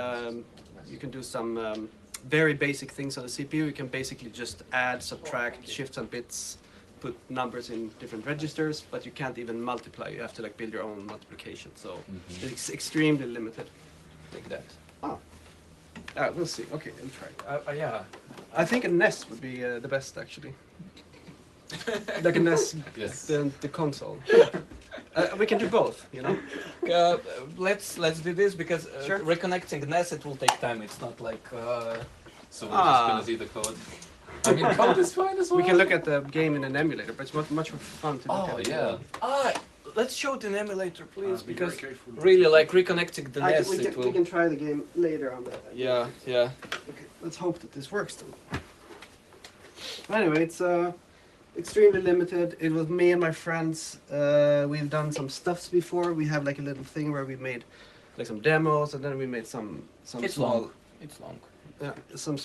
do some very basic things on the CPU. You can basically just add, subtract, shift some bits, put numbers in different registers, but you can't even multiply. You have to like build your own multiplication. So it's extremely limited. Like that. We'll see. Okay, I'll try. Yeah. I think a NES would be the best actually. Like a NES, Yes. the console. We can do both, you know. Let's do this because Sure. reconnecting NES it will take time. It's not like. So we're just Ah. gonna see the code. I mean, code is fine as well. We can look at the game in an emulator, but it's much more fun to look Oh at it. yeah. Let's show it in emulator, please, Be because very careful. really, like reconnecting the NES, it we will. can try the game later on that. Yeah, yeah. Okay, let's hope that this works then. Anyway, it's extremely limited. It was me and my friends. We've done some stuffs before. We have like a little thing where we made like some demos, and then we made some It's small, long. It's long.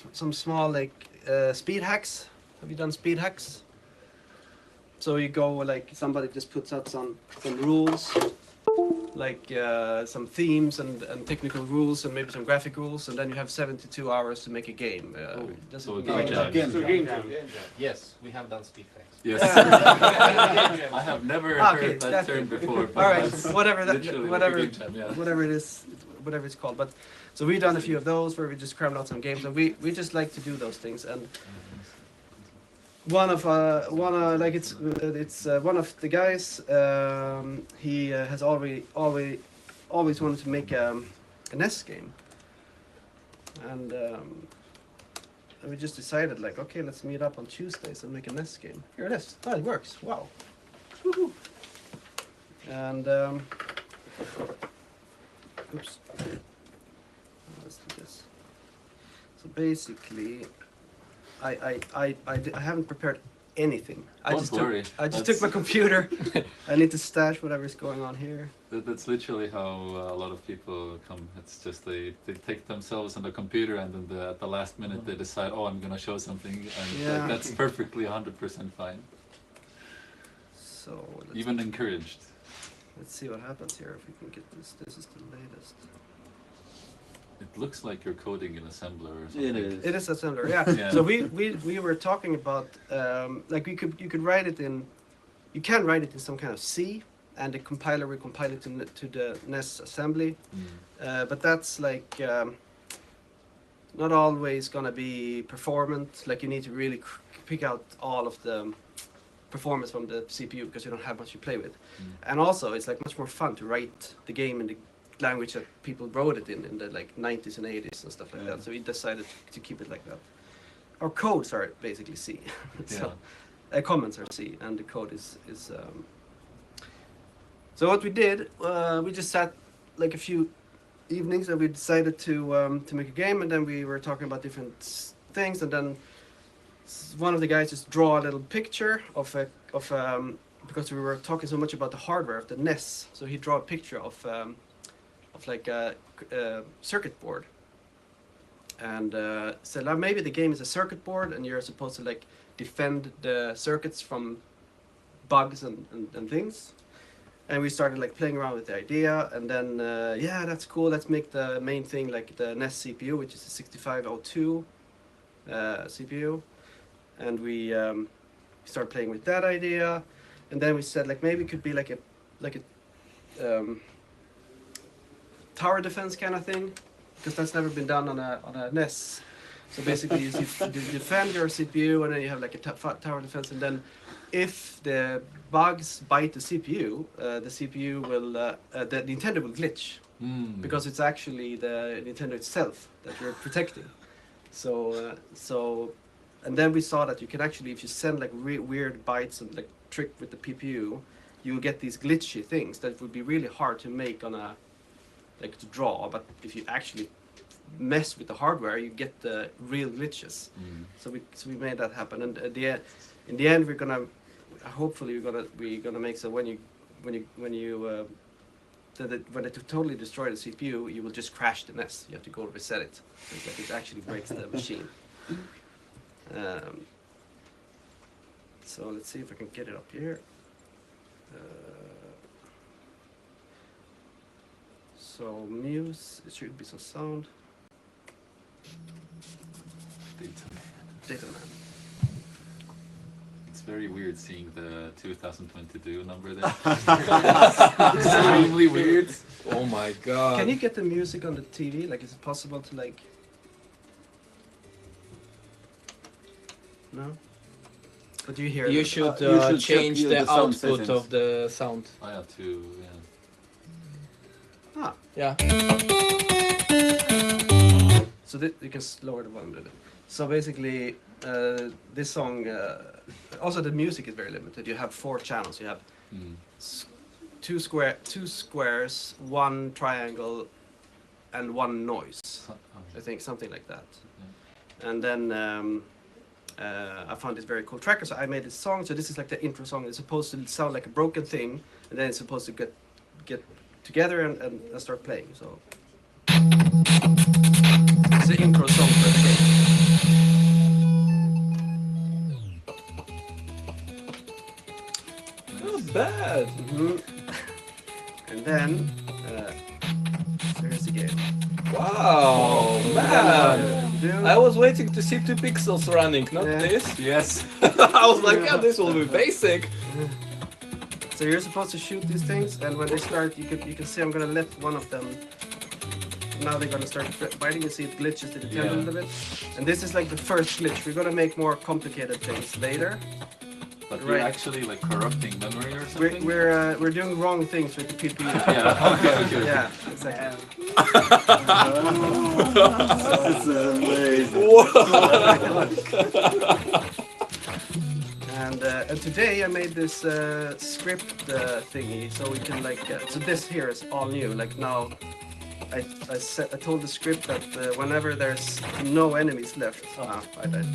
some small like speed hacks. Have you done speed hacks? So you go like somebody just puts out some rules, like some themes and technical rules and maybe some graphic rules, and then you have 72 hours to make a game. So a game jam. Game jam. Yes, we have done speed hacks. Yes. I have never Okay, heard that that's term good. before. But All right, that's whatever literally what a game jam, yeah. whatever it is, whatever it's called. But so we've done a few of those where we just crammed out some games, and we just like to do those things. And one of one of the guys, he has always wanted to make a NES game, and we just decided like, okay, let's meet up on Tuesdays and make a NES game. Here it is. Oh, it works. Wow. Woohoo. And oops. Let's do this. So basically, I haven't prepared anything. Don't worry. I just took my computer. I need to stash whatever's going on here. That's literally how a lot of people come. It's just they take themselves on the computer and then at the last minute they decide, oh, I'm gonna show something, and Yeah. that's perfectly 100% fine. So Even encouraged. let's see what happens here if we can get this. This is the latest. It looks like you're coding in assembler or something. It is. It is assembler, yeah. Yeah. So we were talking about like you could write it in, you can write it in some kind of C, and the compiler will compile it to the NES assembly. But that's like not always gonna be performant. Like you need to really pick out all of the performance from the CPU because you don't have much to play with. And also it's like much more fun to write the game in the language that people wrote it in the like 90s and 80s and stuff like that. So we decided to keep it like that. Our codes are basically C. So comments are C, and the code is so what we did, we just sat like a few evenings and we decided to make a game, and then we were talking about different things, and then one of the guys just draw a little picture of because we were talking so much about the hardware of the NES, so he draw a picture of like a circuit board, and said like, maybe the game is a circuit board and you're supposed to like defend the circuits from bugs and things. And we started like playing around with the idea, and then yeah, that's cool, let's make the main thing like the NES CPU, which is a 6502 CPU. And we started playing with that idea, and then we said like maybe it could be like a tower defense kind of thing, because that's never been done on a NES. So basically you defend your CPU, and then you have like a tower defense, and then if the bugs bite the CPU, the CPU will the Nintendo will glitch, because it's actually the Nintendo itself that you're protecting. So and then we saw that you can actually, if you send like weird bytes and like trick with the PPU, you'll get these glitchy things that would be really hard to make on a like to draw. But if you actually mess with the hardware, you get the real glitches. So we made that happen, and in the end we're gonna hopefully we're gonna make so when it totally destroy the CPU, you will just crash the NES. You have to go reset it. So it's like it actually breaks the machine. So let's see if I can get it up here. So Muse, it should be some sound. Data man. It's very weird seeing the 2022 number there. Extremely weird. Oh my god. Can you get the music on the TV? Like, is it possible to like? No. But do you hear? You it? should, You should change check the the sound output settings. of the sound. I have to, Ah. Yeah. So you can lower the volume a little. So basically, this song, also the music is very limited. You have 4 channels. You have two squares, 1 triangle, and 1 noise. I think something like that. And then I found this very cool tracker, so I made this song. So this is like the intro song. It's supposed to sound like a broken thing, and then it's supposed to get together and start playing. So it's the intro song for the game. Not bad. And then there's the game. Wow, man! I was waiting to see 2 pixels running, not this. Yes. I was like, yeah, this will be basic. So you're supposed to shoot these things, and when they start, you can see I'm gonna let one of them. Now they're gonna start biting. You see it glitches to the tail a little bit, and this is like the first glitch. We're gonna make more complicated things later. But we're actually like corrupting memory or something? We're doing wrong things with the PPU. Yeah, okay. Yeah, exactly. This is amazing. And today I made this script thingy, so we can like. So this here is all new. Like now, I told the script that whenever there's no enemies left, I died.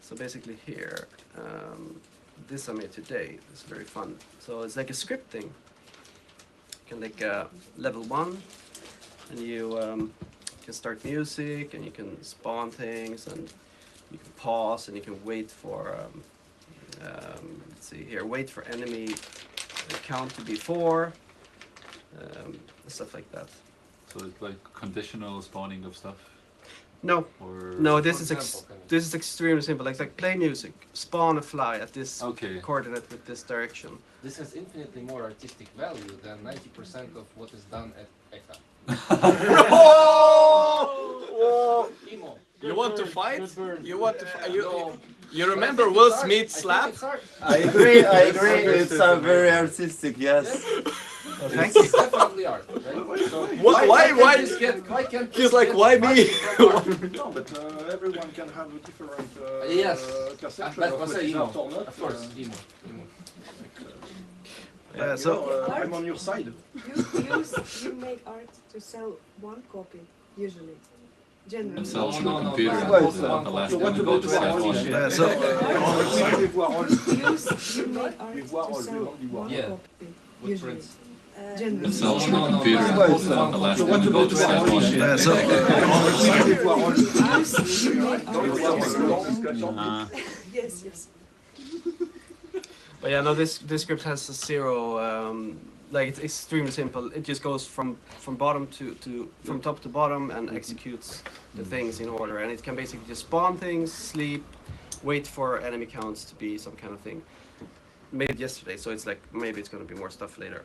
So basically here, this I made today. It's very fun. So it's like a script thing. You can like level 1, and you can start music, and you can spawn things, and you can pause, and you can wait for. Let's see here. Wait for enemy count to be 4. Stuff like that. So it's like conditional spawning of stuff. No, or no. This is extremely simple. Like play music, spawn a fly at this coordinate with this direction. This has infinitely more artistic value than 90% of what is done at ECHA. Emo. You want to fight? You want to fight? You remember Will Smith's slap? I agree. It's very artistic. Yes. Thank you. It's definitely art. Right? So Why? He's like, why me? No, but everyone can have a different perception But of what is art or not. Of course, emo. So I'm on your side. You make art to sell 1 copy usually. Generally. Themselves No, through no, no. computer. No. The last So what time about to the sell one? one. You make art to sell 1 Yeah. copy With usually. prints. Generally. Themselves through computer. The last time to sell one. Yes. But yeah, no, this script has a 0. Like it's extremely simple. It just goes from bottom from top to bottom and executes the things in order, and it can basically just spawn things, sleep, wait for enemy counts to be some kind of thing. Made it yesterday, so it's like maybe it's gonna be more stuff later.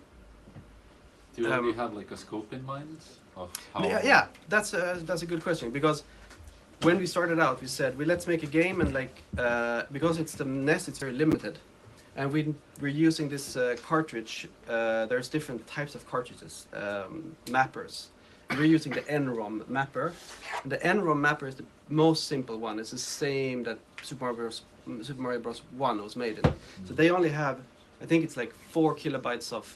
Do you already have like a scope in mind of how? Yeah, that's a good question, because when we started out, we said let's make a game, and like because it's the NES, it's very limited. And we're using this cartridge. There's different types of cartridges, mappers. We're using the NROM mapper. And the NROM mapper is the most simple one. It's the same that Super Mario Bros. 1 was made in. So they only have, I think it's like 4 kilobytes of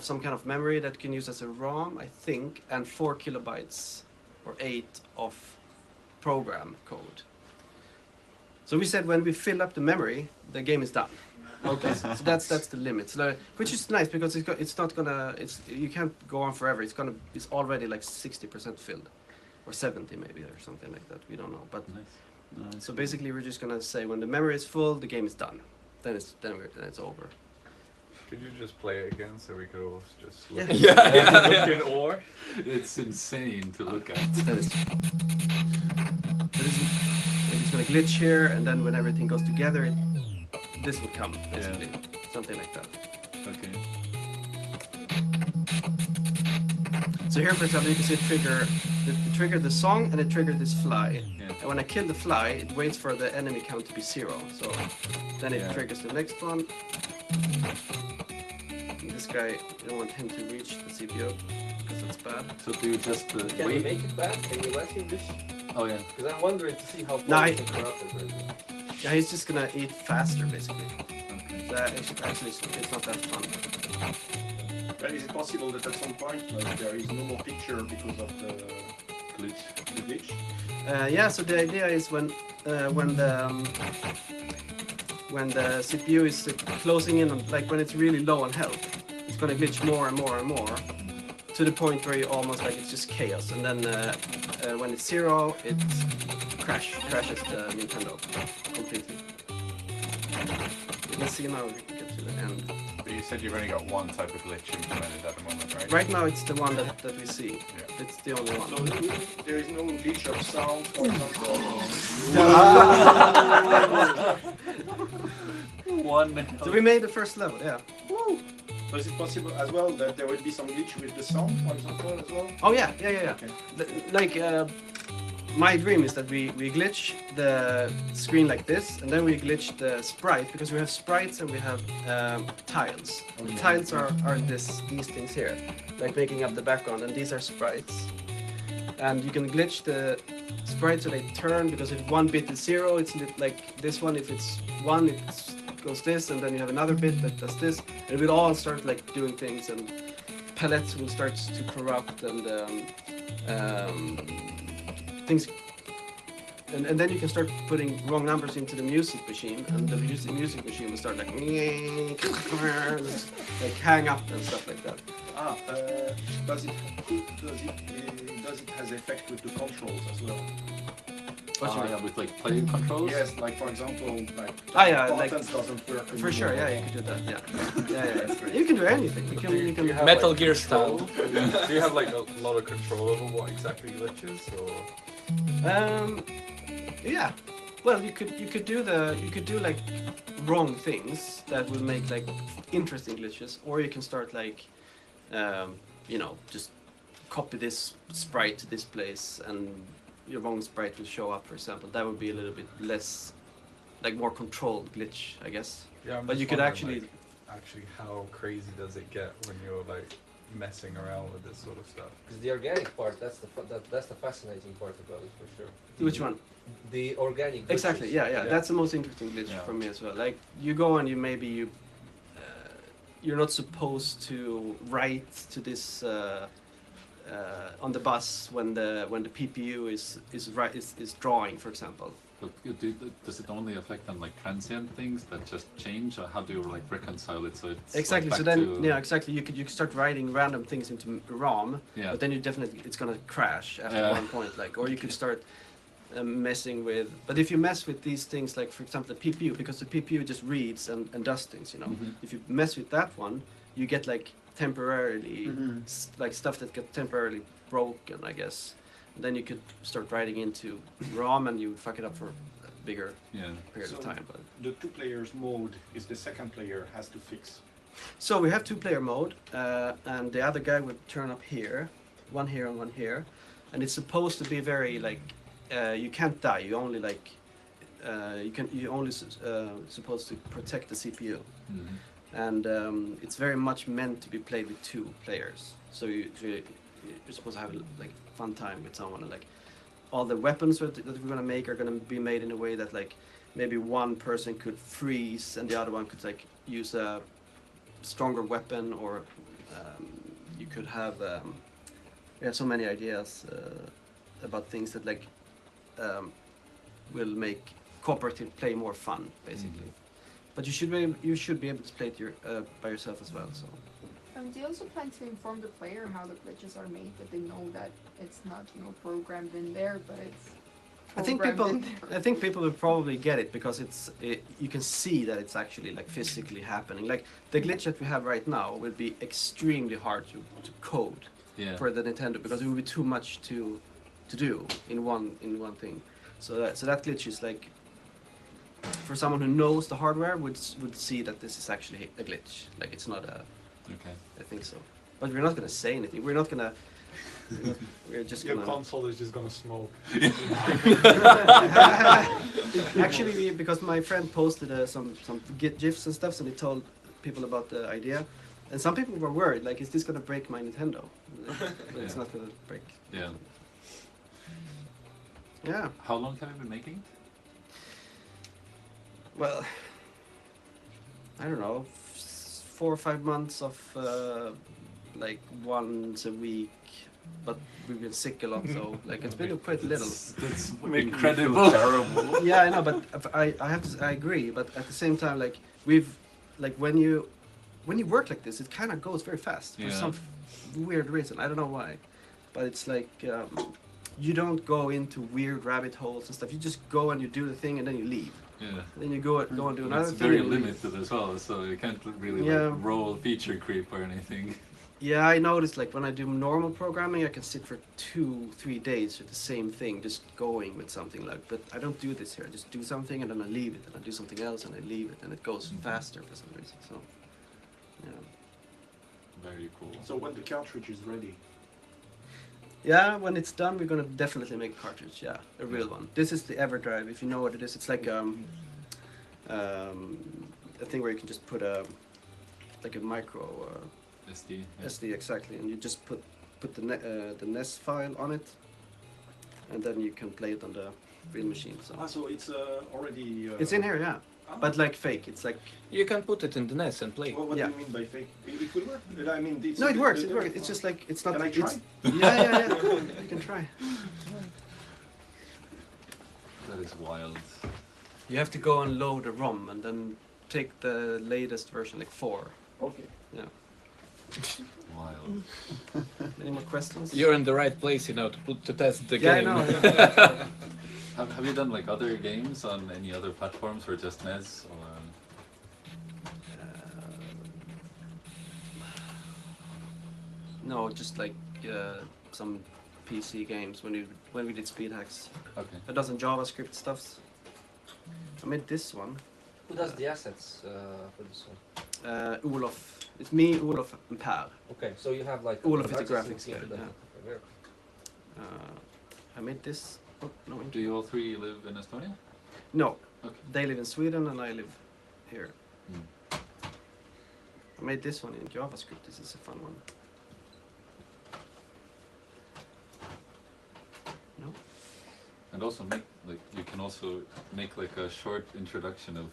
some kind of memory that you can use as a ROM, I think, and 4 kilobytes or 8 of program code. So we said when we fill up the memory, the game is done. Okay, so that's the limit. So, which is nice because you can't go on forever. It's already like 60% filled, or 70 maybe, or something like that. We don't know. But so basically, we're just gonna say when the memory is full, the game is done. Then it's over. Could you just play it again so we could all just look, Yeah. in awe? It's insane to look at. It's gonna glitch here, and then when everything goes together, this will come, basically. Something like that. Okay. So here, for example, you can see it trigger the song, and it triggered this fly. Yeah. And when I kill the fly, it waits for the enemy count to be 0. So then it triggers the next one. And this guy, you don't want him to reach the CPU, because that's bad. So do you just Can you wait? make it bad? Can you let him reach? Oh yeah. Because I'm wondering to see how No, far I- you can corrupt it. Right? Yeah, he's just gonna eat faster, basically. So actually, it's not that fun. But is it possible that at some point there is no more picture because of the Glitch. glitch? Yeah, so the idea is when the CPU is closing in, on, like when it's really low on health, it's gonna glitch more and more and more, to the point where you almost like it's just chaos. And then when it's 0, it crashes the Nintendo completely. Let's see now if we can get to the end. But you said you've only got one type of glitch implemented at the moment, right? Right now it's the one that we see. Yeah. It's the only one. So there is no glitch of sound, for example. One. So we made the first level, yeah. So is it possible as well that there will be some glitch with the sound, for example, as well? Oh yeah. Okay. Like my dream is that we glitch the screen like this, and then we glitch the sprite, because we have sprites and we have tiles. The tiles are these things here, like making up the background, and these are sprites. And you can glitch the sprites so they turn, because if one bit is 0, it's like this one. If it's 1, it goes this, and then you have another bit that does this, and it will all start like doing things, and palettes will start to corrupt, and things, and then you can start putting wrong numbers into the music machine, and the music machine will start like hang up and stuff like that. Does it has effect with the controls as well? What you mean? Yeah, with like play controls? Yes, like for example, like yeah, like buttons doesn't work for sure. Yeah, you can do that. Yeah. You can do anything. You can have, Metal like, Gear control? style. Do you have like a lot of control over what exactly glitches, or? Yeah. Well, you could do like wrong things that will make like interesting glitches, or you can start like, just copy this sprite to this place, and your wrong sprite will show up, for example. That would be a little bit less, like more controlled glitch, I guess. Yeah, I'm But just you could wondering, actually, like, actually, how crazy does it get when you're like messing around with this sort of stuff? Because the organic part, that's the fascinating part about it for sure. which one? The organic. Exactly. glitches. Yeah. That's the most interesting glitch Yeah. for me as well. Like you go and you're not supposed to write to this on the bus when the PPU is drawing, for example. But does it only affect on like transient things that just change, or how do you like reconcile it so it's Exactly. Like So back then, to, exactly. You could start writing random things into ROM, Yeah. but then it's gonna crash after Yeah. one point. Like, or you could start messing with. But if you mess with these things, like for example the PPU, because the PPU just reads and does things. Mhm. If you mess with that one, you get like temporarily like stuff that get temporarily broken, I guess. And then you could start writing into ROM, and you would fuck it up for a bigger Yeah. period of So- time. But the two players mode is the second player has to fix. so we have 2-player mode, and the other guy would turn up here, one here and one here, and it's supposed to be very like you can't die. You only like supposed to protect the CPU, Mhm. and it's very much meant to be played with 2 players. So you're supposed to have like fun time with someone, and like all the weapons that we're gonna make are gonna be made in a way that like maybe one person could freeze and the other one could like use a stronger weapon, or you could have we have so many ideas about things that like will make cooperative play more fun, basically. But you should be able to play it by yourself as well. So Do you also plan to inform the player how the glitches are made, that they know that it's not programmed in there, but it's I think programmed in there? I think people will probably get it, because you can see that it's actually like physically happening. Like the glitch that we have right now will be extremely hard to code Yeah. for the Nintendo, because it will be too much to do in one thing. So that glitch is like, for someone who knows the hardware would see that this is actually a glitch. Like it's not a. Okay. I think so. But we're not gonna say anything. We're not gonna. We're just Your gonna. console is just gonna smoke. Actually, because my friend posted some GIFs and stuff, and he told people about the idea, and some people were worried, like, is this gonna break my Nintendo? But it's Yeah. not gonna break. Yeah. Yeah. How long have you been making it? Well, I don't know, 4 or 5 months of like once a week, but we've been sick a lot, so like it's been quite little. That's Incredible. terrible. Yeah, I know, but I have to I agree, but at the same time, like when you work like this, it kind of goes very fast for some weird reason. I don't know why, but it's like you don't go into weird rabbit holes and stuff. You just go and you do the thing and then you leave. Yeah. Then you go and do another It's thing. very and leave. limited as well, so you can't really Yeah. like roll feature creep or anything. Yeah, I noticed like when I do normal programming, I can sit for 2-3 days with the same thing, just going with something like. But I don't do this here. I just do something and then I leave it, and I do something else and I leave it, and it goes faster for some reason. So, yeah. Very cool. So when the cartridge is ready, Yeah, when it's done, we're gonna definitely make a cartridge. Yeah, a real one. This is the EverDrive. If you know what it is, it's like a thing where you can just put a micro. SD. Yeah. SD exactly, and you just put the NES file on it, and then you can play it on the real machine. So so it's already. it's in here, yeah, but like fake. It's like You can put it in the NES and play. Well, what Yeah. do you mean by fake? It will work. I mean, it's no, it works. It works. It's just like it's not. Can I it's, try? Yeah. You can try. That is wild. You have to go and load a ROM and then take the latest version, like 4. Okay. Yeah. Wild. Any more questions? You're in the right place, to test the Yeah, I game. know. Yeah. Have you done like other games on any other platforms or just NES? Or, No, just like some PC games when we did speed hacks. okay. A dozen JavaScript stuffs. I made this one. Who does the assets for this one? Olof. It's me, Olof, and Per. Okay, so you have like Olof is the artists graphics looking guy. into that. Yeah. Okay, I made this. Oh, no, Do you all three live in Estonia? no, Okay. they live in Sweden and I live here. Mm. I made this one in JavaScript. This is a fun one. No? And also you can also make like a short introduction of,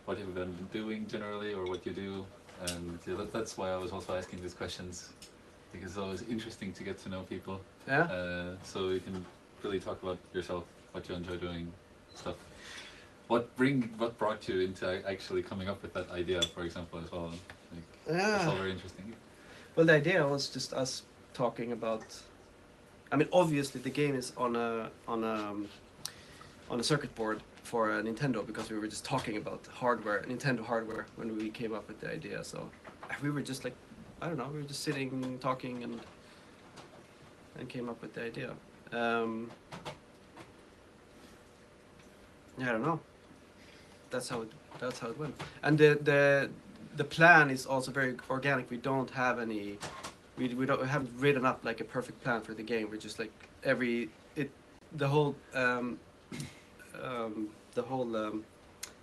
what you've been doing generally or what you do, and that's why I was also asking these questions, because it's always interesting to get to know people. Yeah. So you can really talk about yourself, what you enjoy doing, stuff. What brought you into actually coming up with that idea, for example, as well? It's all very interesting. Well, the idea was just us talking about. I mean, obviously, the game is on a circuit board for Nintendo, because we were just talking about Nintendo hardware, when we came up with the idea. So we were just like, I don't know, we were just sitting, talking, and came up with the idea. Yeah, I don't know. That's how it went. And the plan is also very organic. We don't have any. We haven't written up like a perfect plan for the game. We're just like the whole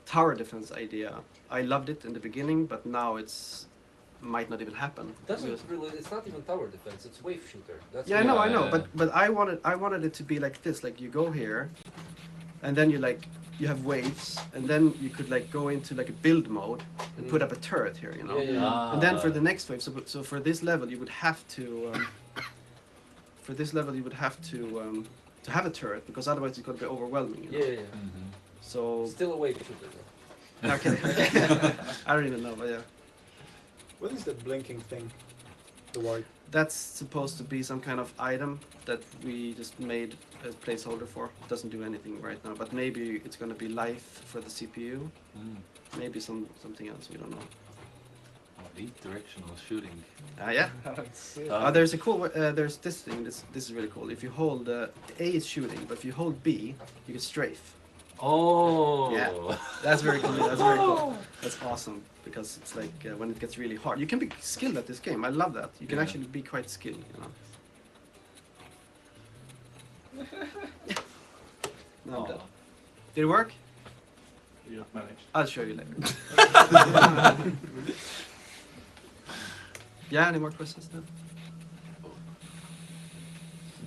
tower defense idea. I loved it in the beginning, but now might not even happen. It's not even tower defense. It's wave shooter. That's Yeah, I know. But I wanted it to be like this. Like you go here, and then you have waves, and then you could like go into like a build mode and put up a turret here, Yeah. And then for the next wave, so for this level you would have to to have a turret, because otherwise it's going to be overwhelming. Yeah. Mm-hmm. So Still a wave shooter though. okay. I don't even know, but yeah. What is that blinking thing? The white. That's supposed to be some kind of item that we just made a placeholder for. It doesn't do anything right now, but maybe it's going to be life for the CPU. Mm. Maybe something else, we don't know. Eight-directional shooting. Yeah. Uh, There's a cool. There's this thing. This is really cool. If you hold A is shooting, but if you hold B, you can strafe. Oh. Yeah. That's very cool. That's very cool. That's awesome, because it's like when it gets really hard, you can be skilled at this game. I love that. You can actually be quite skilled. No, I'm dead. Did it work? You managed. I'll show you later. Yeah, any more questions now?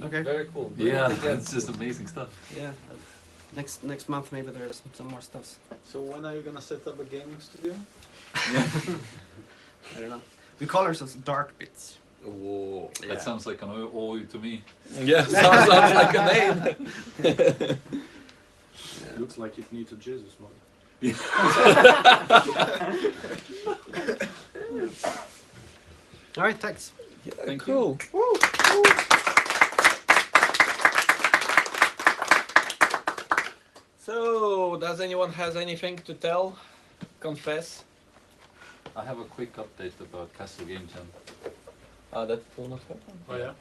Okay. Very cool. Yeah, Really good. it's just amazing stuff. Yeah. Next month maybe there's some more stuff. So when are you gonna set up a gaming studio? I don't know. We call ourselves Dark Bits. Whoa, Yeah. that sounds like an OU to me. Yeah, sounds like a name. Looks like it needs a Jesus one. All right, thanks. Yeah, Thank cool. So, does anyone has anything to tell? Confess? I have a quick update about Castle Game Jam. That will not happen. Oh yeah.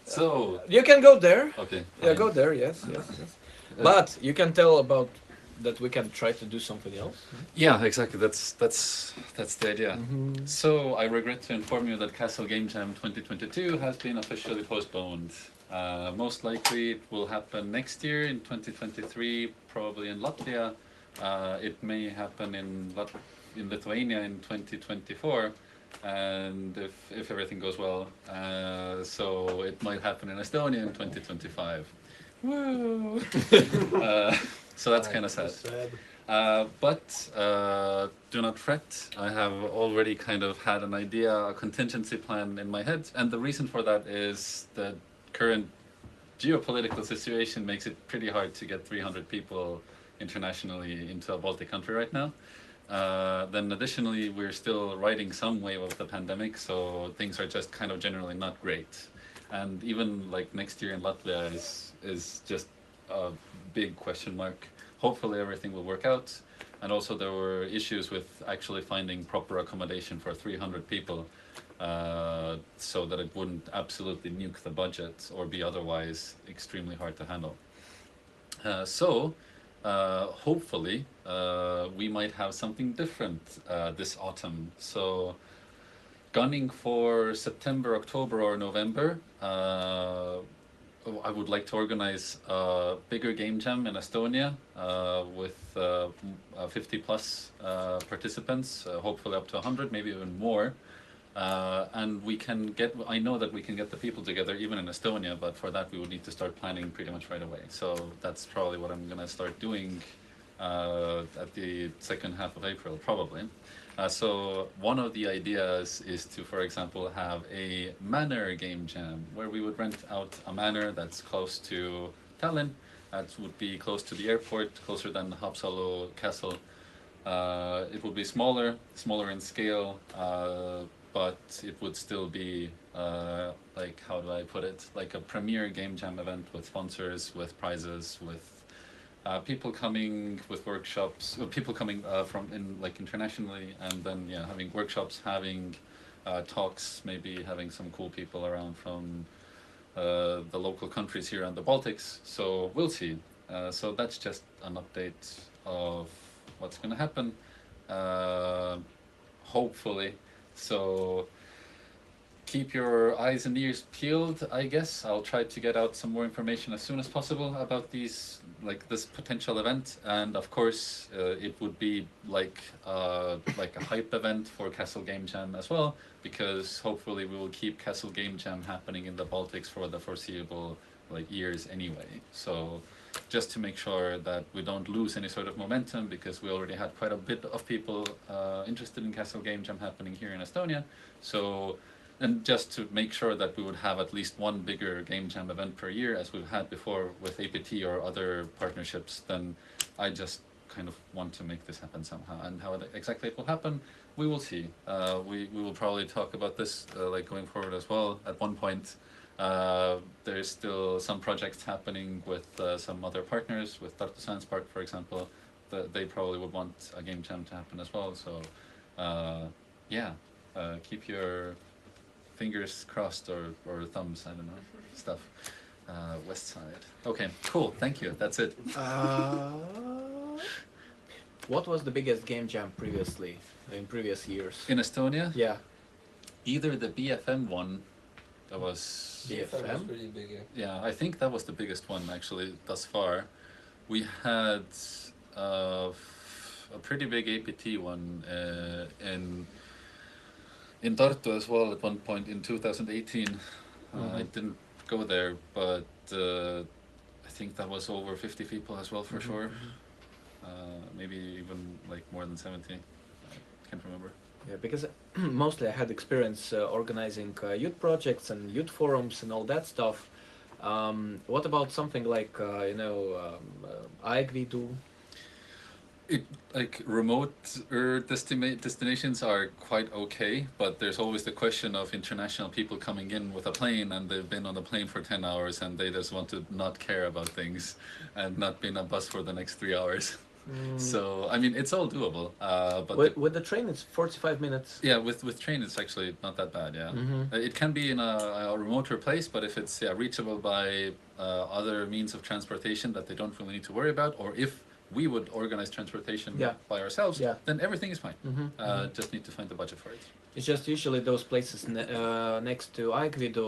So, You can go there. okay. Yeah, fine. go there. Yes. But you can tell about that we can try to do something else. Yeah, exactly. That's the idea. Mm-hmm. So I regret to inform you that Castle Game Jam 2022 has been officially postponed. Most likely it will happen next year in 2023, probably in Latvia. It may happen in Lithuania in 2024, and if everything goes well, so it might happen in Estonia in 2025. Woo! So that's kind of sad. But do not fret. I have already kind of had an idea, a contingency plan in my head, and the reason for that is the current geopolitical situation makes it pretty hard to get 300 people internationally into a Baltic country right now. Then additionally, we're still riding some wave of the pandemic, so things are just kind of generally not great. And even like next year in Latvia is just a big question mark. Hopefully everything will work out. And also there were issues with actually finding proper accommodation for 300 people, so that it wouldn't absolutely nuke the budget or be otherwise extremely hard to handle. So hopefully we might have something different this autumn. So gunning for September, October or November, I would like to organize a bigger game jam in Estonia with 50 plus participants, hopefully up to 100, maybe even more. And we can get, I know that we can get the people together even in Estonia, but for that we would need to start planning pretty much right away. So that's probably what I'm gonna start doing at the second half of April, probably. So one of the ideas is to, for example, have a manor game jam where we would rent out a manor that's close to Tallinn. That would be close to the airport, closer than Haapsalu Castle. It would be smaller in scale, but it would still be like, how do I put it, like a premier game jam event with sponsors, with prizes, with people coming with workshops, people coming from internationally, and then having workshops, having talks, maybe having some cool people around from the local countries here and the Baltics. So we'll see. So that's just an update of what's going to happen, hopefully. So keep your eyes and ears peeled, I guess. I'll try to get out some more information as soon as possible about this potential event, and of course it would be like a hype event for Castle Game Jam as well, because hopefully we will keep Castle Game Jam happening in the Baltics for the foreseeable years anyway. So just to make sure that we don't lose any sort of momentum, because we already had quite a bit of people interested in Castle Game Jam happening here in Estonia. So, and just to make sure that we would have at least one bigger Game Jam event per year, as we've had before with APT or other partnerships, then I just kind of want to make this happen somehow. And how exactly it will happen, we will see. We will probably talk about this going forward as well at one point. There's still some projects happening with some other partners, with Tartu Science Park, for example. They probably would want a game jam to happen as well. So, keep your fingers crossed or thumbs, I don't know, stuff. West side. Okay, cool. Thank you. That's it. What was the biggest game jam previously, in previous years? In Estonia? Yeah. Either the BFM one, that was... BFM was pretty big, yeah, I think that was the biggest one actually thus far. We had a pretty big APT one in Tartu as well at one point in 2018. I didn't go there, but I think that was over 50 people as well for sure. Maybe even like more than 70. I can't remember. Yeah, because mostly I had experience organizing youth projects and youth forums and all that stuff. What about something like Aegvidu? It like remote destinations are quite okay, but there's always the question of international people coming in with a plane, and they've been on the plane for 10 hours and they just want to not care about things and not be in a bus for the next 3 hours. So I mean, it's all doable. But With the train, it's 45 minutes. yeah, with train, it's actually not that bad. Yeah, it can be in a remoter place, but if it's reachable by other means of transportation that they don't really need to worry about, or if we would organize transportation by ourselves, then everything is fine. Just need to find the budget for it. It's just usually those places next to Aegvidu.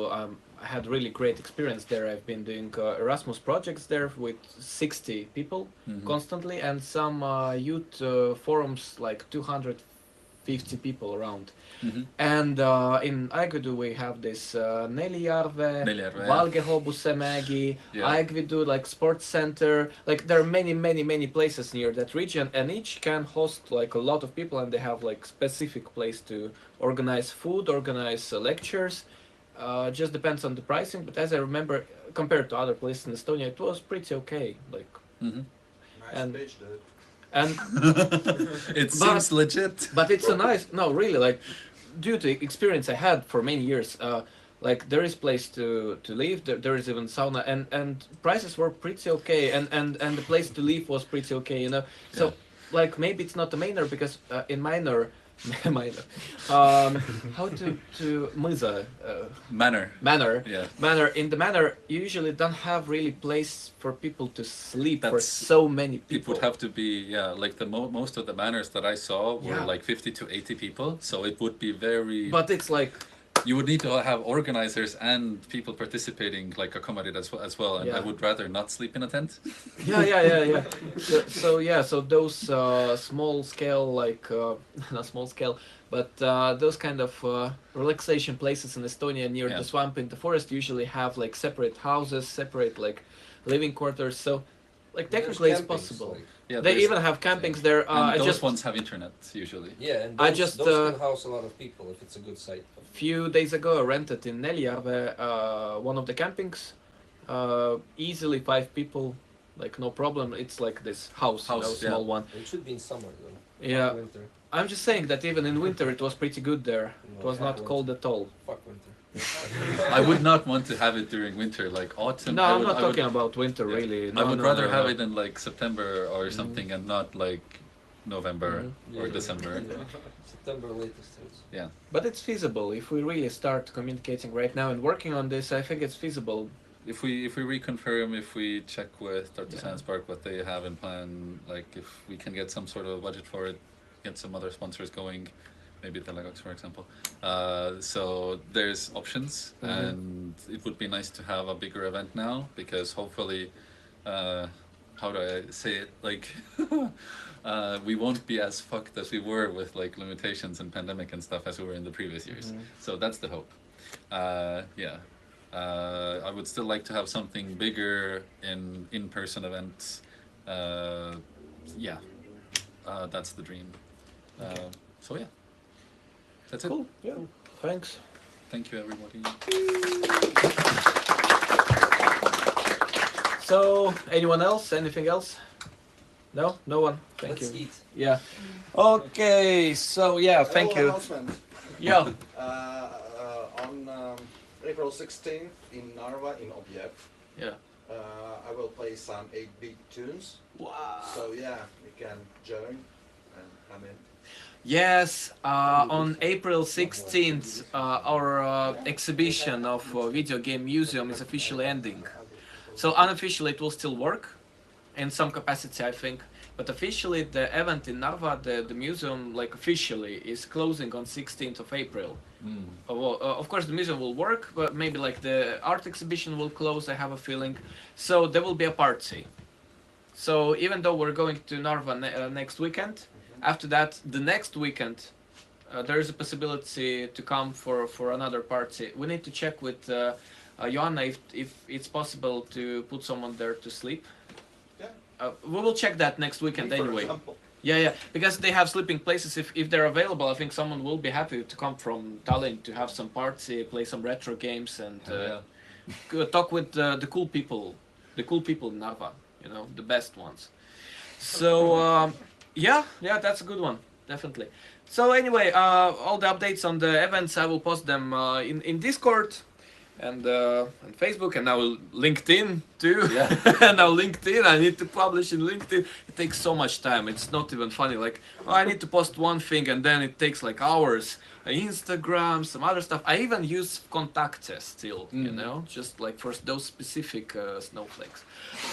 I had really great experience there. I've been doing Erasmus projects there with 60 people constantly, and some youth forums like 250 people around. And in Aegvidu we have this Nelijärve, Valgehobusemägi, Aegvidu like sports center. Like there are many places near that region, and each can host like a lot of people, and they have like specific place to organize food, organize lectures. Just depends on the pricing, but as I remember, compared to other places in Estonia, it was pretty okay. Like, nice page, dude. And it seems legit. But it's a nice, no, really, like, due to experience I had for many years, like there is place to live. There is even sauna, and prices were pretty okay, and the place to live was pretty okay, you know. So like maybe it's not a minor, because in minor. How to Musa manor yeah manor in the manor you usually don't have really place for people to sleep for so many people. It would have to be like the most of the manors that I saw were like 50 to 80 people, so it would be very, but it's like you would need to have organizers and people participating, like accommodate as well, and I would rather not sleep in a tent. Yeah. So those small scale, like not small scale, but those kind of relaxation places in Estonia near the swamp in the forest usually have like separate houses, separate like living quarters. So like technically it's possible. They even have campings there. And those ones have internet usually. Yeah, and those can house a lot of people if it's a good site. Few days ago, I rented in Nelijärve one of the campings. Easily 5 people, like no problem. It's like this house small one. It should be in summer though. Yeah, winter. I'm just saying that even in winter it was pretty good there. It was not cold at all. Fuck winter. I would not want to have it during winter, like autumn. No, I'm not talking about winter really. No, I would rather have it in like September or something, and not like November or December. September latest. Yeah, but it's feasible if we really start communicating right now and working on this. I think it's feasible. If we reconfirm, if we check with Dr. Science Park what they have in plan, like if we can get some sort of budget for it, get some other sponsors going, maybe Telegox for example. So there's options, and it would be nice to have a bigger event now, because hopefully, how do I say it, like we won't be as fucked as we were with like limitations and pandemic and stuff as we were in the previous years. So that's the hope. I would still like to have something bigger in-person events. That's the dream. So yeah, that's cool. it. Yeah, thanks. Thank you, everybody. So, anyone else? Anything else? No, no one. Thank Let's you. eat. Yeah. Okay. So yeah, thank you. Announcement. Yeah. On April 16th in Narva in Objev. Yeah. I will play some 8-bit tunes. Wow. So yeah, you can join and come in. Yes, on April 16th, our exhibition of Video Game Museum is officially ending. So unofficially it will still work in some capacity, I think. But officially the event in Narva, the museum, like officially, is closing on 16th of April. Of course the museum will work, but maybe like the art exhibition will close, I have a feeling. So there will be a party. So even though we're going to Narva next weekend, after that, the next weekend, there is a possibility to come for another party. We need to check with Joanna, if it's possible to put someone there to sleep. Yeah. We will check that next weekend Me, for anyway. example. Yeah, because they have sleeping places. If they're available, I think someone will be happy to come from Tallinn to have some party, play some retro games, and talk with the cool people in Narva. You know, the best ones. So yeah, that's a good one, definitely. So anyway, all the updates on the events, I will post them in Discord and Facebook, and now LinkedIn too. Yeah. And now LinkedIn, I need to publish in LinkedIn. It takes so much time. It's not even funny. Like, oh, I need to post one thing, and then it takes like hours. Instagram, some other stuff. I even use Contacte still, you know, just like for those specific snowflakes.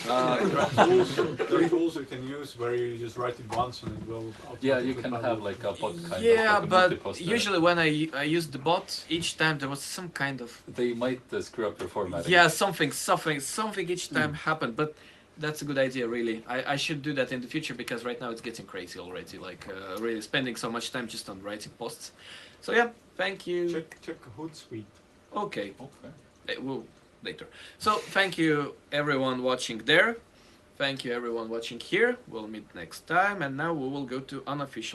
There are tools you can use where you just write it once and it will. Yeah, you can have like a bot kind Yeah, of. Like but multi-poster. usually when I used the bot, each time there was some kind of They might screw up your formatting. yeah something each time happened. But that's a good idea, really. I should do that in the future because right now it's getting crazy already. Like really spending so much time just on writing posts. So yeah, thank you. Check Hootsuite. Okay. Okay. We'll later. So thank you everyone watching there. Thank you everyone watching here. We'll meet next time, and now we will go to unofficial